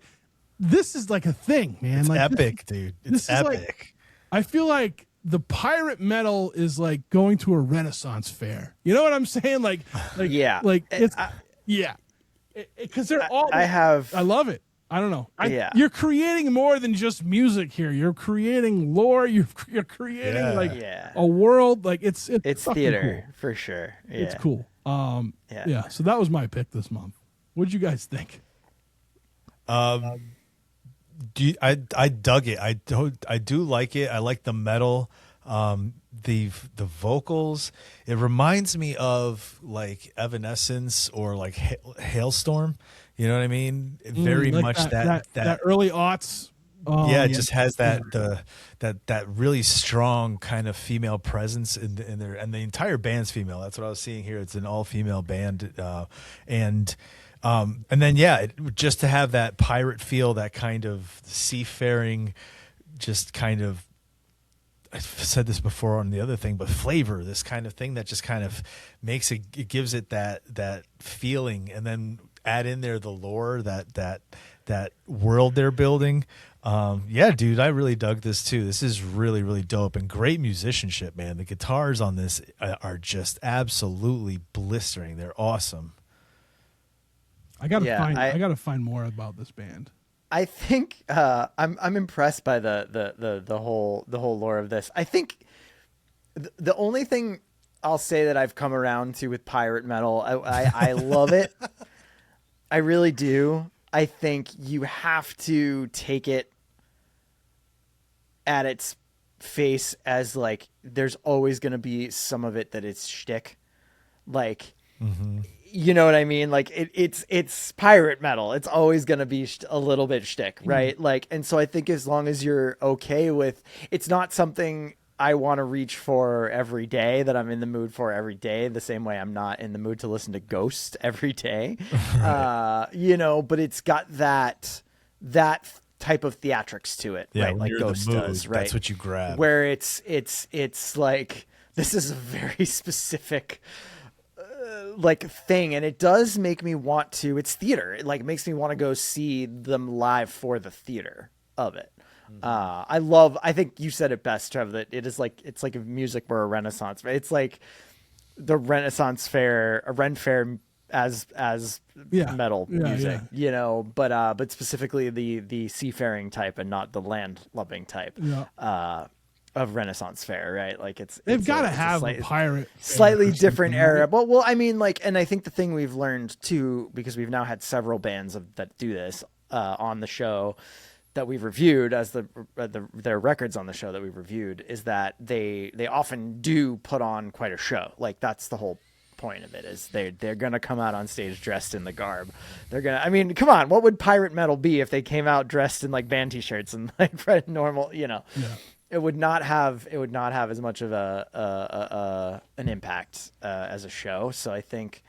this is like a thing, man. It's like epic, dude. It's epic. Like, I feel like the pirate metal is like going to a Renaissance fair. You know what I'm saying? Like yeah, like it's yeah, because they're all. I love it. I don't know. You're creating more than just music here. You're creating lore. You're creating a world. Like it's theater cool. for sure. Yeah. It's cool. Yeah. So that was my pick this month. What'd you guys think? I dug it. I do like it. I like the metal. The vocals. It reminds me of like Evanescence or like Hailstorm. You know what I mean? Very like much that early aughts. It just has that really strong kind of female presence in there, and the entire band's female. That's what I was seeing here. It's an all female band, and then just to have that pirate feel, that kind of seafaring, just kind of. I've said this before on the other thing, but flavor, this kind of thing that just kind of makes it gives it that feeling, and then add in there the lore, that world they're building. Dude, I really dug this too. This is really, really dope, and great musicianship, man. The guitars on this are just absolutely blistering. They're awesome. I gotta find more about this band. I think I'm impressed by the whole lore of this. I think the only thing I'll say that I've come around to with pirate metal, I love it. I really do. I think you have to take it at its face as like there's always going to be some of it that it's shtick. Like, you know what I mean? Like it's pirate metal. It's always going to be a little bit shtick, right? Like, and so I think as long as you're okay with, it's not something I want to reach for every day, that I'm in the mood for every day, the same way I'm not in the mood to listen to Ghost every day. Right. But it's got that type of theatrics to it, right? Like Ghost does, right? That's what you grab. Where it's like, this is a very specific like thing, and it does make me want to, it's theater. It like makes me want to go see them live for the theater of it. I think you said it best, Trev, that it's like if music were a Renaissance, right? It's like the Renaissance fair, a Ren fair as metal music, but specifically the seafaring type and not the land loving type. Renaissance fair, right? Like They've got to it's have a pirate slightly or different something, era. right? Well, I mean, like, and I think the thing we've learned too, because we've now had several bands that do this on the show that we've reviewed as their records on the show that we've reviewed, is that they often do put on quite a show. Like, that's the whole point of it, is they're gonna come out on stage dressed in the garb. I mean, come on, what would pirate metal be if they came out dressed in like band t-shirts and like normal, you know? Yeah. It would not have as much of an impact as a show. So I think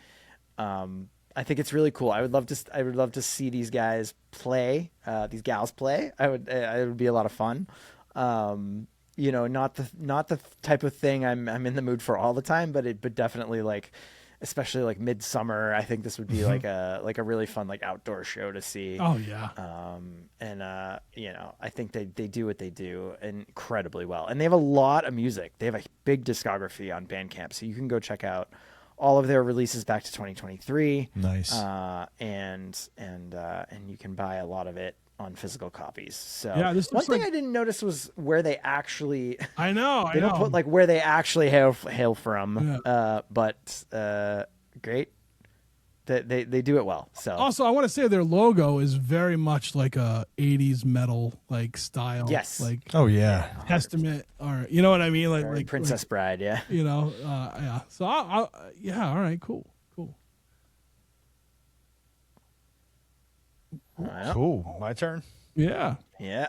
it's really cool. I would love to see these guys play, these gals play. It would be a lot of fun. You know, not the type of thing I'm in the mood for all the time, but definitely, like, especially like midsummer, I think this would be like a really fun like outdoor show to see. Oh yeah. You know, I think they do what they do incredibly well, and they have a lot of music. They have a big discography on Bandcamp, so you can go check out all of their releases back to 2023. Nice. And you can buy a lot of it on physical copies. So Yeah, this one looks thing like- I didn't notice was where they actually I know. they don't put like where they actually hail from. Yeah. But great. They do it well. So Also, I want to say their logo is very much like a 80s metal like style. Yes. Like Oh yeah. Testament, or you know what I mean? Like Princess Bride, yeah. you know, yeah. So yeah, all right, cool. Cool. My turn. Yeah. Yeah.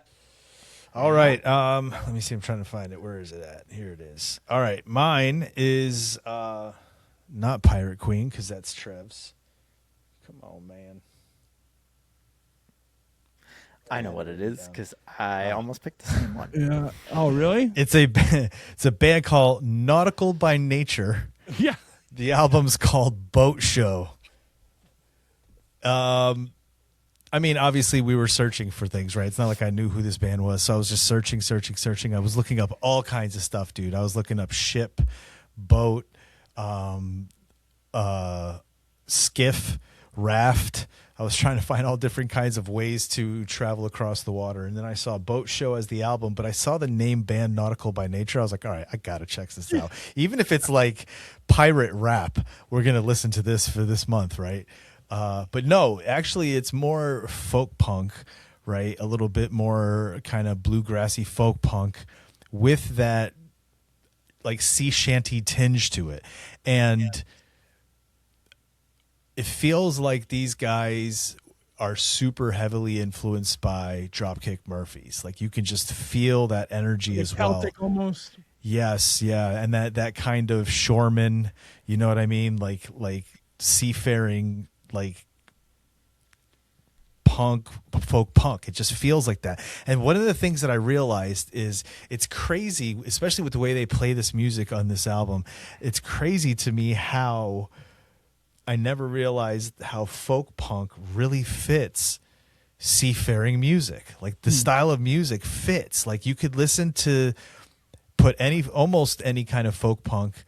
All right. Let me see. I'm trying to find it. Where is it at? Here it is. All right. Mine is not Pirate Queen, because that's Trev's. Come on, man. I know what it is because I almost picked the same one. Yeah. Oh, really? It's a band called Nautical by Nature. Yeah. The album's called Boat Show. I mean, obviously we were searching for things, right? It's not like I knew who this band was. So I was just searching. I was looking up all kinds of stuff, dude. I was looking up ship, boat, skiff, raft. I was trying to find all different kinds of ways to travel across the water. And then I saw Boat Show as the album, but I saw the name band Nautical by Nature. I was like, all right, I got to check this out. Even if it's like pirate rap, we're going to listen to this for this month, right? But no, actually it's more folk punk, right? A little bit more kind of bluegrassy folk punk with that like sea shanty tinge to it. And it feels like these guys are super heavily influenced by Dropkick Murphys. Like you can just feel that energy as well. Celtic almost. Yes, yeah, and that kind of shoreman, you know what I mean? Like seafaring, like punk, folk punk. It just feels like that. And one of the things that I realized is it's crazy, especially with the way they play this music on this album. It's crazy to me how I never realized how folk punk really fits seafaring music. Like the style of music fits. Like you could listen to almost any kind of folk punk,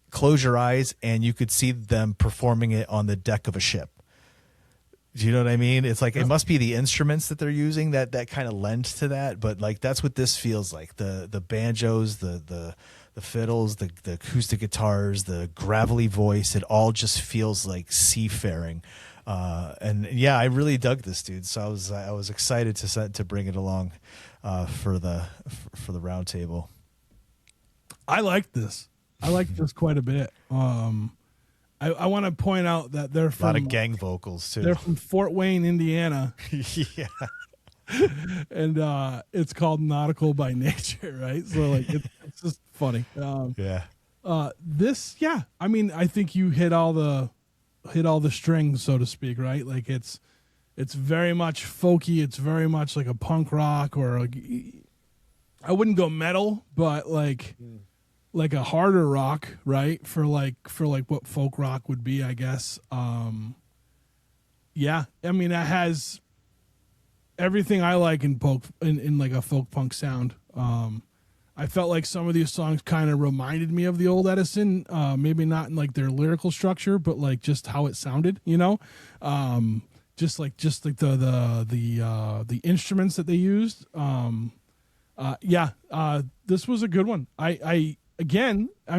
close your eyes and you could see them performing it on the deck of a ship. Do you know what I mean? It's like, it must be the instruments that they're using that kind of lend to that. But like, that's what this feels like. The banjos, the fiddles, the acoustic guitars, the gravelly voice, it all just feels like seafaring. And yeah, I really dug this, dude. So I was excited to bring it along for the round table. I like this. I like this quite a bit. I want to point out that they're from A lot of gang vocals too. They're from Fort Wayne, Indiana. Yeah. And it's called Nautical by Nature, right? So like it's just funny. Yeah. This, yeah. I mean, I think you hit all the strings, so to speak, right? Like it's very much folky. It's very much like a punk rock, or I wouldn't go metal, but like a harder rock, right? For like what folk rock would be, I guess. Yeah. I mean, it has everything I like in like a folk punk sound. I felt like some of these songs kind of reminded me of the old Edison, maybe not in like their lyrical structure, but like just how it sounded, you know? Just like the instruments that they used. This was a good one. I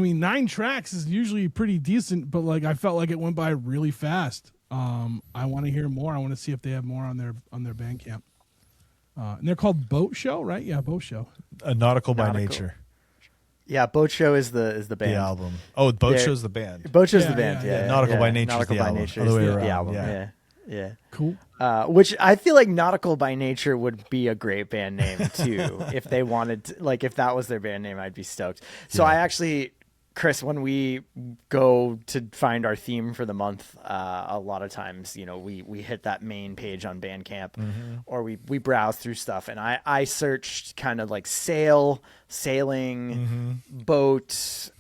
mean, 9 tracks is usually pretty decent, but like I felt like it went by really fast. I want to hear more. I want to see if they have more on their Bandcamp. And they're called Boat Show, right? Yeah, Boat Show. Nautical by Nature. Yeah, Boat Show is the band. The album. Oh, Boat Show's the band. Boat Show's the band. Yeah. Nautical by Nature is Nautical the by album. Nature Other is way the around. album. Yeah. Yeah. Cool. Which I feel like Nautical by Nature would be a great band name too. If they wanted to, like, if that was their band name, I'd be stoked. So I actually, Chris, when we go to find our theme for the month, a lot of times, you know, we hit that main page on Bandcamp, or we browse through stuff, and I searched kind of like sailing, boat, seas.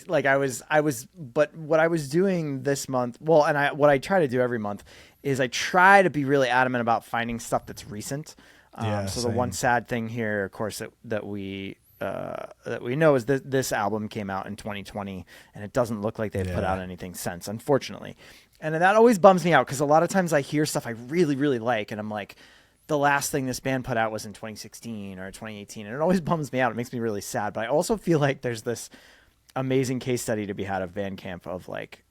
Like I was, but what I was doing this month, what I try to do every month is I try to be really adamant about finding stuff that's recent. So the one sad thing here, of course, that we know is that this album came out in 2020, and it doesn't look like they've put out anything since, unfortunately. And that always bums me out, because a lot of times I hear stuff I really, really like, and I'm like, the last thing this band put out was in 2016 or 2018, and it always bums me out. It makes me really sad. But I also feel like there's this amazing case study to be had of Bandcamp of like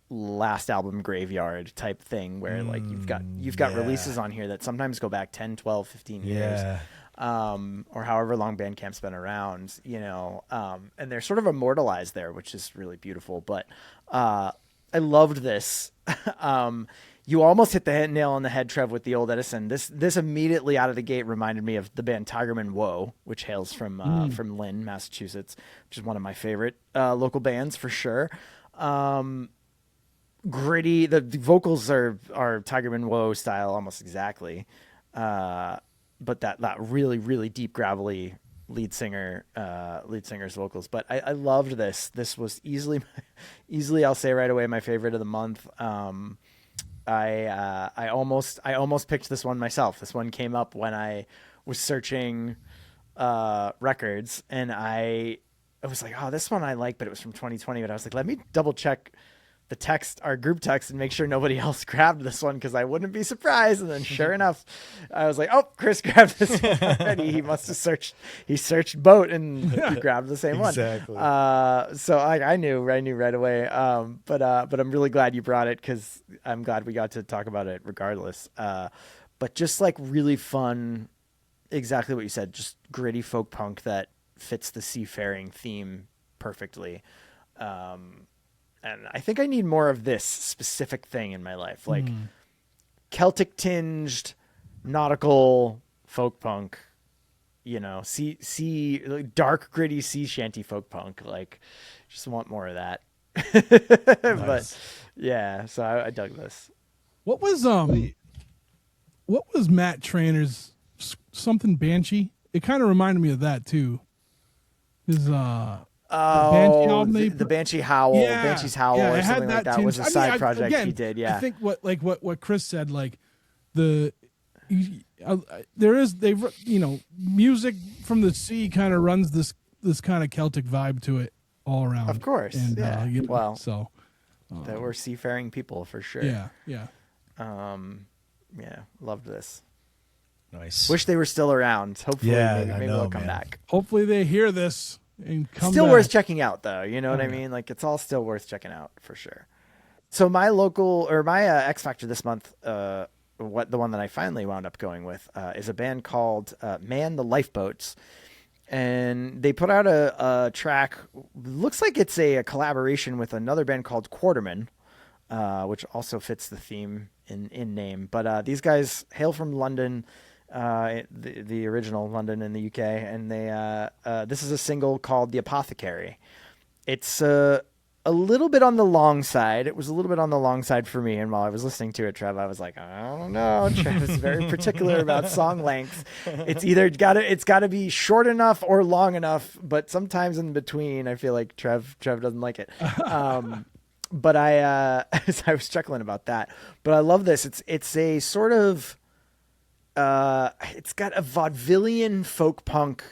last album graveyard type thing, where like you've got releases on here that sometimes go back 10, 12, 15 years. Or however long Bandcamp's been around, you know, and they're sort of immortalized there, which is really beautiful. But I loved this. You almost hit the nail on the head, Trev, with the old Edison. This immediately out of the gate reminded me of the band Tigerman Woe, which hails from Lynn, Massachusetts, which is one of my favorite local bands for sure. Gritty. The vocals are Tigerman Woe style almost exactly. But that really, really deep, gravelly lead singer's vocals. But I loved this. This was easily, I'll say right away, my favorite of the month. I almost picked this one myself. This one came up when I was searching records, and I was like, oh, this one I like, but it was from 2020. But I was like, let me double check the text, our group text, and make sure nobody else grabbed this one, because I wouldn't be surprised. And then sure enough, I was like, oh, Chris grabbed this one already. He must have searched boat, and he grabbed the same one. Exactly. So I knew right away. But I'm really glad you brought it, because I'm glad we got to talk about it regardless. But just like really fun, exactly what you said, just gritty folk punk that fits the seafaring theme perfectly. And I think I need more of this specific thing in my life, like Celtic tinged nautical folk punk, you know, like dark, gritty sea shanty folk punk. Like, just want more of that. Nice. But yeah, so I dug this. What was Matt Trainor's something Banshee? It kind of reminded me of that too. His Banshee album, the Banshee Howl, Banshee's Howl, or something like that was a side project he did. Yeah, I think what Chris said, like there is music from the sea kind of runs this kind of Celtic vibe to it all around. Of course, and, yeah. That we're seafaring people for sure. Yeah. Loved this. Nice. Wish they were still around. Hopefully, maybe they'll come back. Hopefully they hear this. Still worth checking out, though. You know what I mean? Like, it's all still worth checking out for sure. So my X Factor this month, the one that I finally wound up going with, is a band called Man the Lifeboats, and they put out a track. Looks like it's a collaboration with another band called Quarterman, which also fits the theme in name. But these guys hail from London. The original London in the UK, and this is a single called The Apothecary. It's a little bit on the long side. It was a little bit on the long side for me, and while I was listening to it, Trev, I was like, I don't know. Trev is very particular about song length. It's either gotta be short enough or long enough, but sometimes in between, I feel like Trev doesn't like it. But I was chuckling about that. But I love this. It's a sort of it's got a vaudevillian folk punk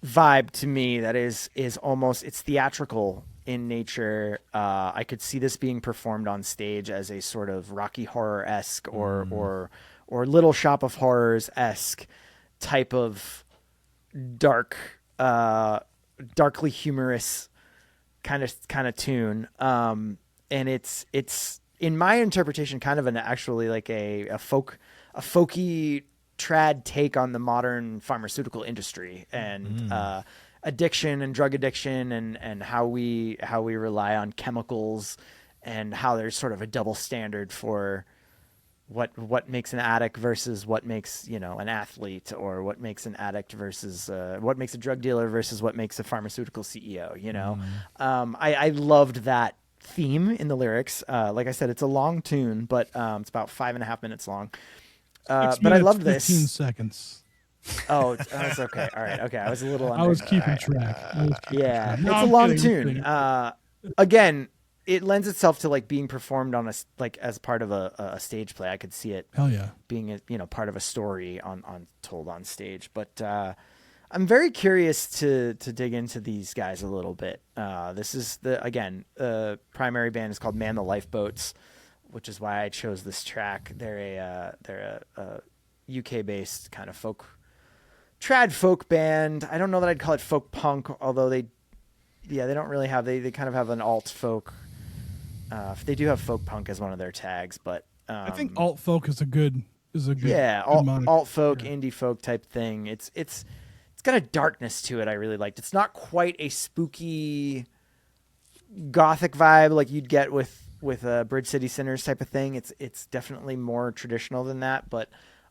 vibe to me that is almost, it's theatrical in nature. I could see this being performed on stage as a sort of Rocky Horror-esque or Little Shop of Horrors-esque type of darkly humorous kind of tune. And it's in my interpretation kind of actually like a folky trad take on the modern pharmaceutical industry and addiction and drug addiction and how we rely on chemicals and how there's sort of a double standard for what makes an addict versus what makes, an athlete, or what makes an addict versus what makes a drug dealer versus what makes a pharmaceutical CEO, I loved that theme in the lyrics. Like I said, it's a long tune, but it's about 5.5 minutes long. But I love this. 15 seconds. Oh, that's okay. All right. Okay. I was a little under. I was keeping track. Yeah. No, it's a I'm long kidding, tune. Again, it lends itself to like being performed on as part of a stage play. I could see it Hell yeah. being part of a story told on stage. But I'm very curious to dig into these guys a little bit. This is the primary band is called Man the Lifeboats, which is why I chose this track. They're a UK based kind of trad folk band. I don't know that I'd call it folk punk, although they don't really have, they kind of have an alt folk. They do have folk punk as one of their tags, but I think alt folk is a good alt folk, indie folk type thing. It's got a darkness to it I really liked. It's not quite a spooky gothic vibe like you'd get with Bridge City Sinners type of thing. It's definitely more traditional than that, but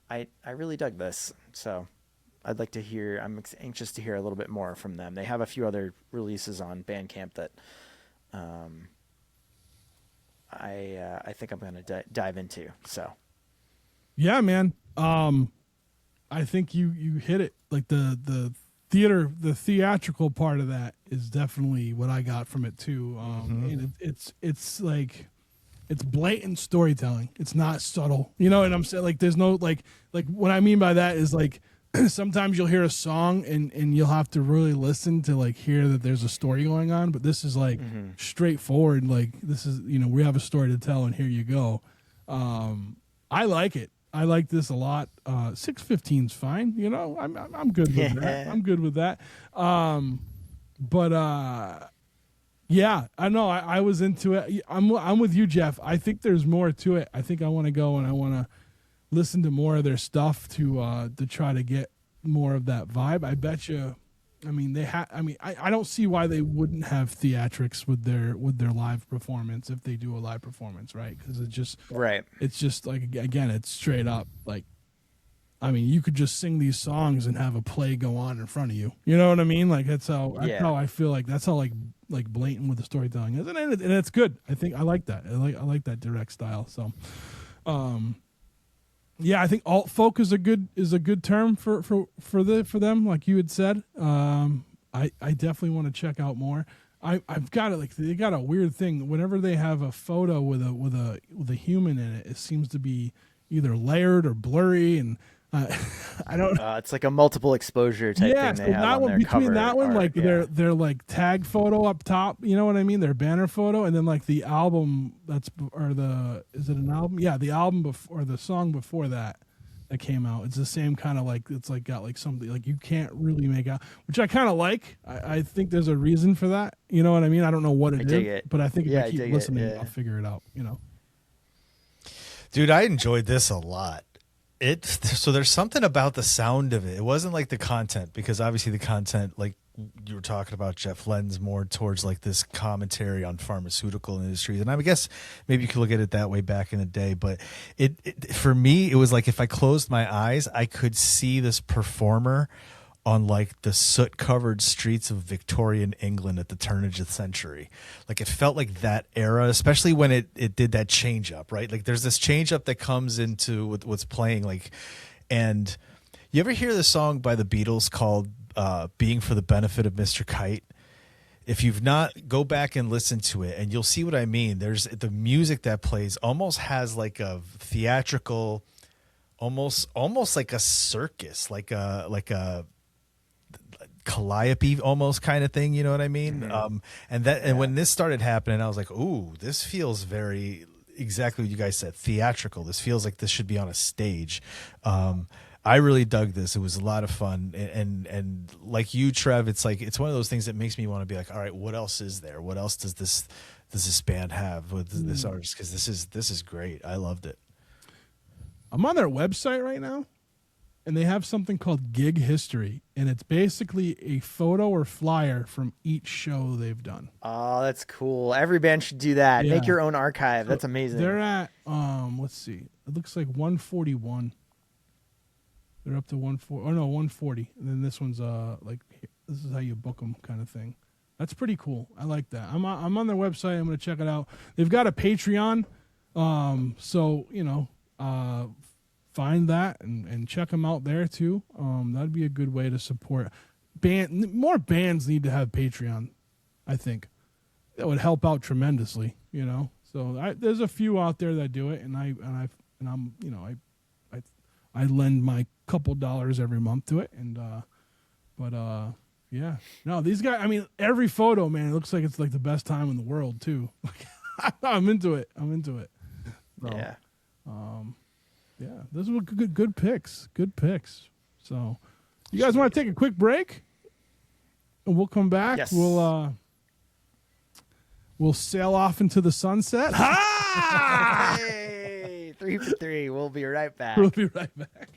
I really dug this. So I'd like to hear, I'm anxious to hear a little bit more from them. They have a few other releases on Bandcamp that I think I'm going to dive into. So yeah, man. I think you hit it. Like the theatrical part of that is definitely what I got from it too. And it's like, it's blatant storytelling. It's not subtle. You know what I'm saying? Like there's no like what I mean by that is like sometimes you'll hear a song and you'll have to really listen to like hear that there's a story going on, but this is like straightforward. Like this is, we have a story to tell and here you go. I like it. I like this a lot. 6:15's fine. I'm good with that. I'm good with that. Yeah, I know. I was into it. I'm with you, Jeff. I think there's more to it. I think I want to go and I want to listen to more of their stuff to try to get more of that vibe. I bet you. I mean, I don't see why they wouldn't have theatrics with their live performance if they do a live performance, right? Because it's just right. It's just like, again, it's straight up like. I mean, you could just sing these songs and have a play go on in front of you. You know what I mean? Like that's how I feel like that's how like blatant with the storytelling is, and it's good. I think I like that. I like that direct style. So, yeah, I think alt folk is a good term for them, like you had said. I definitely want to check out more. I've got it. Like they got a weird thing. Whenever they have a photo with a human in it, it seems to be either layered or blurry and. I don't. It's like a multiple exposure type thing. They have that on one their between cover that one, art, like their like tag photo up top. You know what I mean? Their banner photo, and then like the album is it an album? Yeah, the album before the song before that came out. It's the same kind of like it's like got like something like you can't really make out, which I kind of like. I think there's a reason for that. You know what I mean? I don't know what it is, but I think if I keep listening, I'll figure it out. Dude, I enjoyed this a lot. So there's something about the sound of it. It wasn't like the content, because obviously the content, like you were talking about, Jeff, lends more towards like this commentary on pharmaceutical industries. And I guess maybe you could look at it that way back in the day. But it for me, it was like if I closed my eyes, I could see this performer on like the soot-covered streets of Victorian England at the turn of the century. Like it felt like that era, especially when it did that change up, right? Like there's this change up that comes into what's playing, like, and you ever hear the song by the Beatles called Being for the Benefit of Mr. Kite? If you've not, go back and listen to it and you'll see what I mean. There's the music that plays almost has like a theatrical, almost like a circus, like a calliope almost kind of thing, you know what I mean? Mm-hmm. And when this started happening, I was like, ooh, this feels very exactly what you guys said, theatrical. This feels like this should be on a stage. I really dug this. It was a lot of fun, and like you, Trev, it's one of those things that makes me want to be like, all right, what else is there? What else does this band have with this artist? Because this is great. I loved it. I'm on their website right now, and they have something called Gig History, and it's basically a photo or flyer from each show they've done. Oh, that's cool. Every band should do that. Yeah. Make your own archive. That's amazing. They're at let's see, it looks like 141. They're up to 140. Oh no, 140. And then this one's like, this is how you book them, kind of thing. That's pretty cool. I like that. I'm on their website. I'm gonna check it out. They've got a Patreon, so find that and check them out there too. That'd be a good way to support more bands need to have Patreon. I think that would help out tremendously. So there's a few out there that do it, and I lend my couple dollars every month to it, yeah. No, these guys, I mean, every photo, man, it looks like it's like the best time in the world too. I'm into it. So, yeah. Yeah, those were good picks. Good picks. So, you guys want to take a quick break? And we'll come back. Yes. We'll sail off into the sunset. Ha! Hey, 3 for 3. We'll be right back. We'll be right back.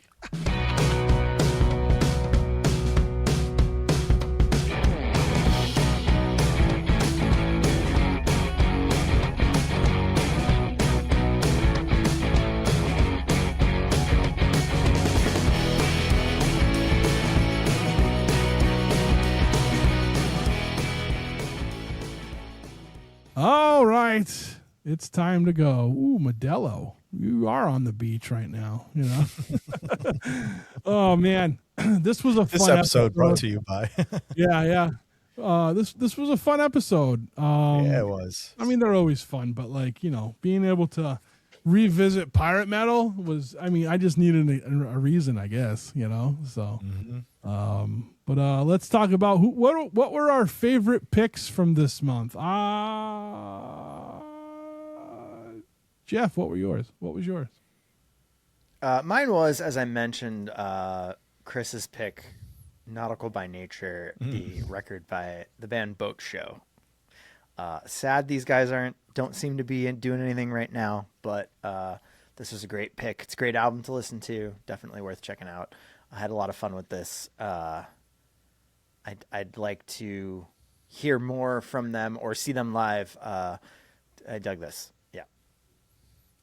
All right, it's time to go. Ooh, Modelo, you are on the beach right now. Oh man, this was a fun episode brought to you by. yeah. This was a fun episode. Yeah, it was. I mean, they're always fun, but being able to revisit pirate metal was. I mean, I just needed a reason, I guess. So. Mm-hmm. But let's talk about what were our favorite picks from this month. Jeff, what were yours? What was yours? Mine was, as I mentioned, Chris's pick, Nautical by Nature, the record by the band Boat Show. Sad these guys don't seem to be doing anything right now, but this was a great pick. It's a great album to listen to. Definitely worth checking out. I had a lot of fun with this. I'd like to hear more from them or see them live. I dug this. Yeah.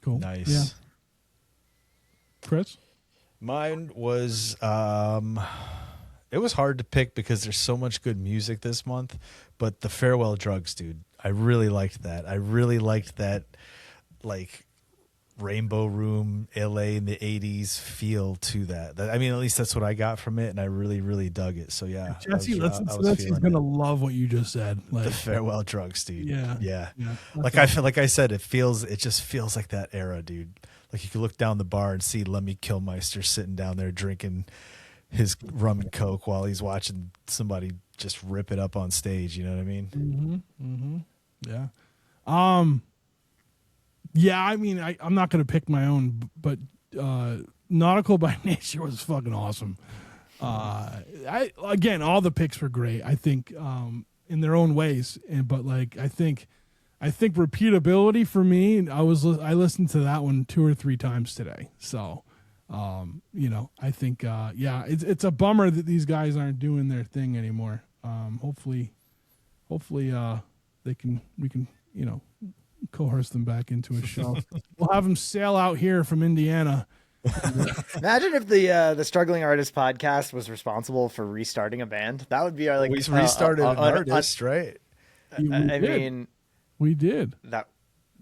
Cool. Nice. Yeah. Chris? Mine was it was hard to pick because there's so much good music this month, but the Farewell Drugs, dude. I really liked that. I really liked that like Rainbow Room, LA in the 80s feel to that. I mean, at least that's what I got from it, and I really, really dug it. So yeah, Jesse's gonna love what you just said. Like the Farewell Drugs, dude. Yeah. Like I said, it just feels like that era, dude. Like you could look down the bar and see Lemmy Kilmister sitting down there drinking his rum and coke while he's watching somebody just rip it up on stage. You know what I mean? Yeah. Yeah, I mean, I'm not going to pick my own, but Nautical by Nature was fucking awesome. Again, all the picks were great. I think in their own ways, but like I think repeatability for me. I listened to that one 2 or 3 times today. So, I think it's a bummer that these guys aren't doing their thing anymore. Hopefully, we can coerce them back into a show. We'll have them sail out here from Indiana. Imagine if the Struggling Artist podcast was responsible for restarting a band. That would be our we restarted an artist, right? We did. That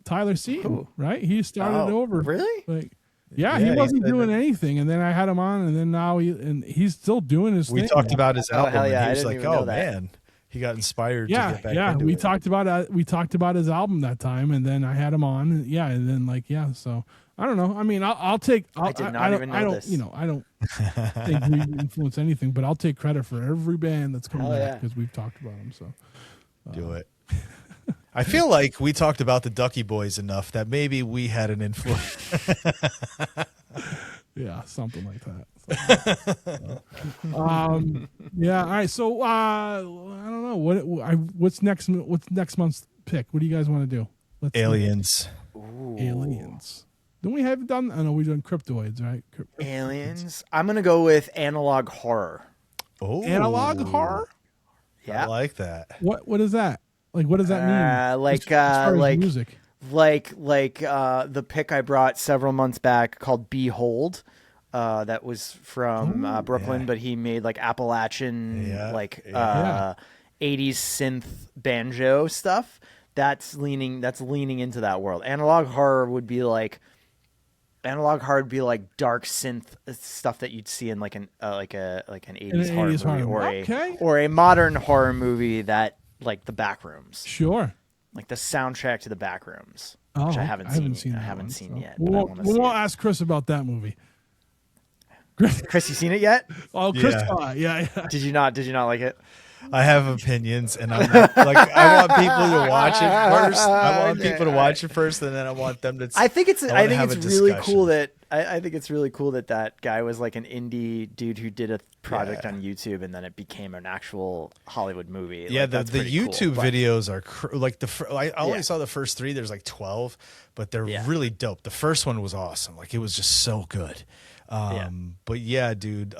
Tyler Seaton, right? He started over. Really? Like, he wasn't doing anything, and then I had him on, and then now he's still doing his thing. We talked about his album, hell yeah, and he was I like, didn't even know that. Man. He got inspired to get back into we it. talked about his album that time, and then I had him on, and then so I don't know. I mean, I'll take. I did not even know this. I don't think we influence anything, but I'll take credit for every band that's come back because we've talked about them. So do it. I feel like we talked about the Ducky Boys enough that maybe we had an influence. Yeah, something like that. Yeah. All right. So I don't know what's next. What's next month's pick? What do you guys want to do? Let's Aliens. Aliens. Don't we have done? I know we've done cryptoids, right? Aliens. I'm gonna go with analog horror. Oh, Analog horror. Yeah. I like that. What is that? Like, what does that mean? Like as far as like music. the pick I brought several months back called Behold. That was from Brooklyn, yeah. but he made like Appalachian, Yeah, 80s synth banjo stuff. That's leaning into that world. Analog horror would be like dark synth stuff that you'd see in like an 80s horror movie or a modern horror movie that like the Backrooms. Sure. Like the soundtrack to the Backrooms, which I haven't seen. I haven't seen yet. We won't ask Chris about that movie. Chris, you seen it yet? Oh, Chris, Yeah. yeah. Did you not like it? I have opinions, and I'm not, like, I want people to watch it first. I want people to watch it first, and then I want them to. I think it's really cool that. I think it's really cool that guy was like an indie dude who did a project on YouTube, and then it became an actual Hollywood movie. Yeah, like, the YouTube cool, videos are like I only saw the first 3. There's like 12, but they're really dope. The first one was awesome. Like, it was just so good. But yeah, dude.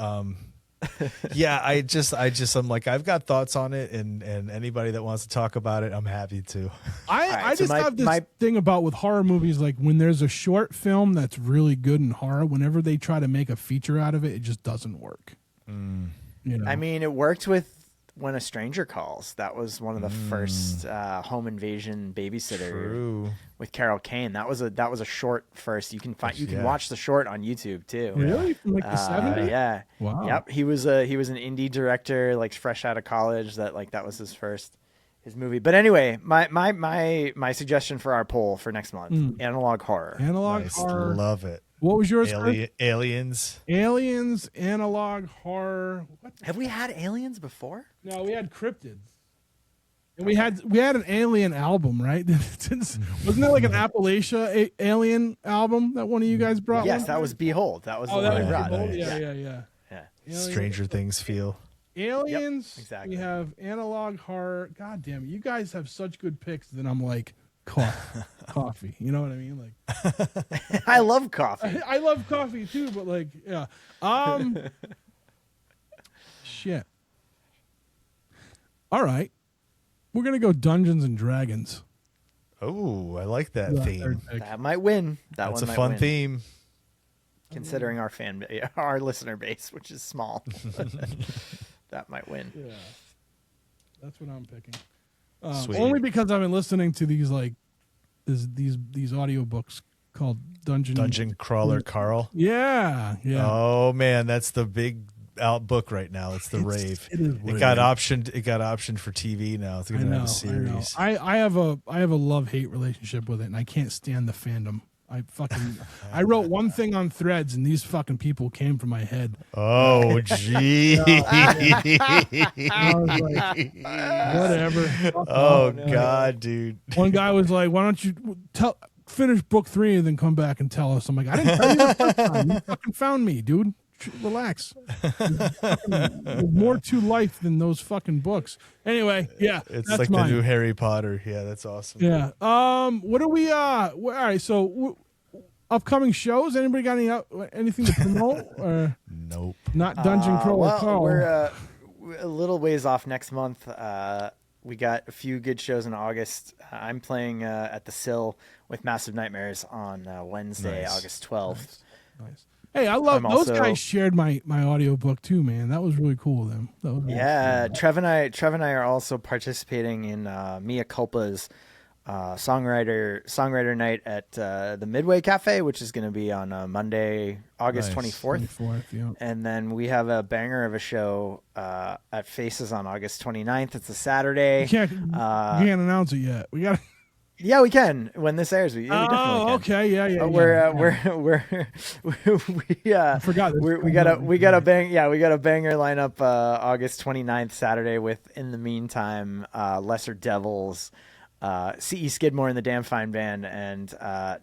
Yeah, I'm like, I've got thoughts on it, and anybody that wants to talk about it, I'm happy to. I just have this thing about with horror movies, like when there's a short film that's really good in horror, whenever they try to make a feature out of it, it just doesn't work. You know? I mean, it worked with When a Stranger Calls. That was one of the first home invasion babysitter with Carol Kane. That was a short first. You can watch the short on YouTube too. Really? From like the 70s? Yeah. Wow. Yep. He was an indie director, like fresh out of college. That was his movie. But anyway, my suggestion for our poll for next month: analog horror. Analog horror. Love it. What was yours? Aliens. Aliens, analog horror. Have we had aliens before? No, we had cryptids. And we had an alien album, right? Wasn't there like an Appalachia alien album that one of you guys brought? Yes, that was Behold. That was the one I brought. Nice. Yeah. Stranger Things feel. Aliens. Yep, exactly. We have analog horror. God damn it. You guys have such good picks that I'm like, coffee. You know what I mean? Like, I love coffee. I love coffee too, but like, yeah. Shit. All right. We're going to go Dungeons and Dragons. Oh, I like that theme. That might win. That's one a might fun win, theme. considering our listener base, which is small. That might win. Yeah. That's what I'm picking. Sweet. Only because I've been listening to these like these audiobooks called Dungeon Crawler Carl. Yeah. Oh man, that's the big out book right now. It's the rave. It got optioned for TV now. It's gonna have a series. I have a love-hate relationship with it, and I can't stand the fandom. I wrote one thing on Threads, and these fucking people came from my head. Oh, gee. I was like, whatever. Oh, God, dude. One guy was like, why don't you finish book 3 and then come back and tell us? I'm like, I didn't tell you the first time. You fucking found me, dude. Relax. There's more to life than those fucking books. Anyway, yeah. It's that's like mine. the new Harry Potter. Yeah, that's awesome. Yeah. What are we all right, so upcoming shows? Anybody got anything to promote? Or Nope. not Dungeon Crawler Carl? We're a little ways off next month. We got a few good shows in August. I'm playing at the Sill with Massive Nightmares on Wednesday, August 12th. Nice. Hey, I love those guys. Shared my audiobook too, man. That was really cool of them. That was really cool. Trev and I are also participating in Mia Culpa's songwriter night at the Midway Cafe, which is going to be on Monday, August 24th. Yeah. And then we have a banger of a show at Faces on August 29th. It's a Saturday. You can't announce it yet. We got. Yeah, we can when this airs. We definitely can. Okay, yeah. I forgot. We got a banger lineup August 29th Saturday with In the Meantime, Lesser Devils, C.E. Skidmore and the Damn Fine Band, and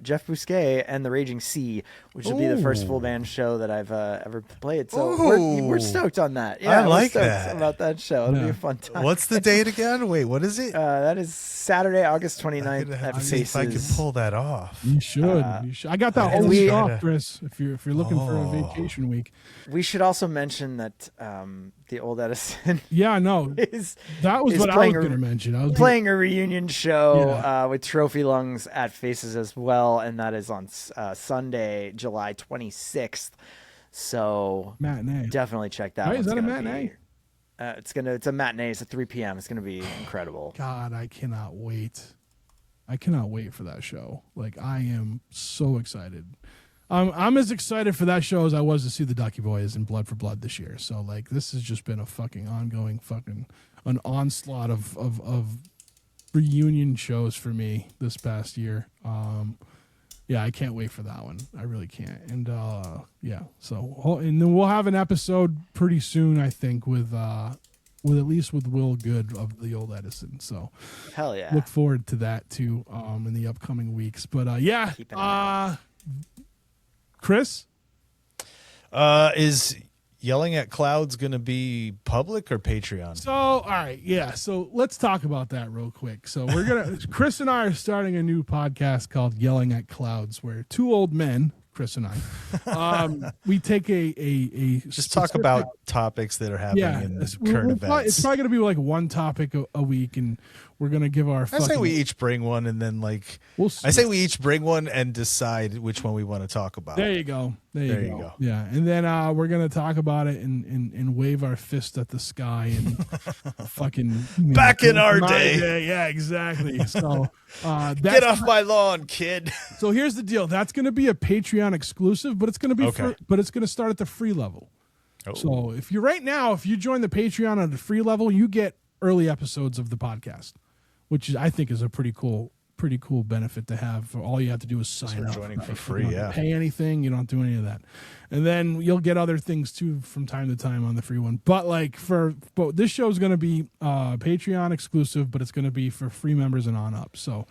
Jeff Bousquet and the Raging Sea, which will be the first full band show that I've ever played. So we're stoked on that. Yeah, I like we're stoked that. about that show. It'll be a fun time. What's the date again? Wait, what is it? That is Saturday, August 29th at Let's see if I can Faces. pull that off. You should. You should. I got that and whole we- week off, Chris. If you're looking for a Oh. vacation week. We should also mention that the old Edison Yeah, no, is that was is what I was playing going to mention. I was playing a reunion show Yeah. with Trophy Lungs at Faces as well, and that is on Sunday, July 26th. So matinee. definitely check that. Right, One's is that a gonna matinee? be- it's a matinee. It's at 3 p.m. It's gonna be incredible. God, I cannot wait. I cannot wait for that show. Like, I am so excited. I'm as excited for that show as I was to see the Ducky Boys in Blood for Blood this year. So, like, this has just been a fucking ongoing an onslaught of reunion shows for me this past year. Yeah, I can't wait for that one. I really can't. And yeah, so and then we'll have an episode pretty soon, I think, with at least with Will Good of the old Edison. So Hell yeah! look forward to that too in the upcoming weeks. But yeah, Keep an eye Chris, Is Yelling at Clouds going to be public or Patreon? so all right, yeah, so let's talk about that real quick. So we're gonna Chris and I are starting a new podcast called Yelling at Clouds, where two old men, Chris and I, we take a Just talk specific- about topics that are happening in current events. It's probably going to be like one topic a week, and we're going to give our. I say we each bring one, and then We'll see. I say we each bring one and decide which one we want to talk about. There you go. There There you you go. go. Yeah, and then we're gonna talk about it and wave our fist at the sky and fucking Back in our my day. Yeah, exactly. So that's Get off my lawn, kid. So here's the deal. That's gonna be a Patreon exclusive, but it's gonna be Okay. but it's gonna start at the free level. Oh. So if you join the Patreon at the free level, you get early episodes of the podcast, which I think is a pretty cool benefit to have. All you have to do is sign up. joining for You free, don't yeah. pay anything. You don't do any of that, and then you'll get other things too from time to time on the free one. But but this show is going to be Patreon exclusive, but it's going to be for free members and on up. So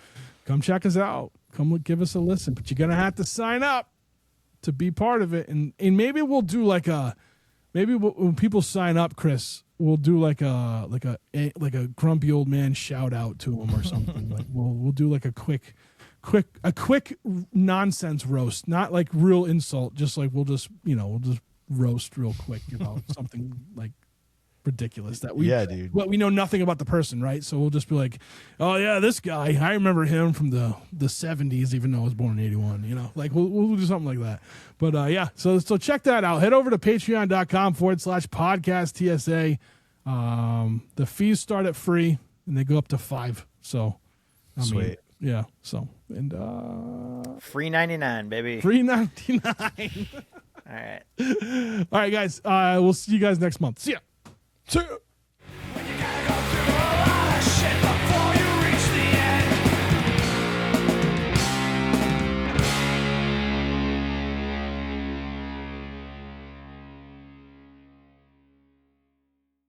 come check us out. Come give us a listen. But you're going to have to sign up to be part of it, and maybe we'll do when people sign up, Chris, we'll do like a grumpy old man shout out to them or something. Like we'll do like a quick nonsense roast, not like real insult, just like we'll just roast real quick about something like ridiculous that dude. Well, we know nothing about the person, right? So we'll just be like, oh yeah, this guy, I remember him from the 70s, even though I was born in 81, like we'll do something like that. But yeah, so check that out. Head over to patreon.com/podcast TSA. The fees start at free and they go up to $5. So Sweet. Yeah. So and Free 99, baby. free $99. All right. All right, guys. We'll see you guys next month. See ya.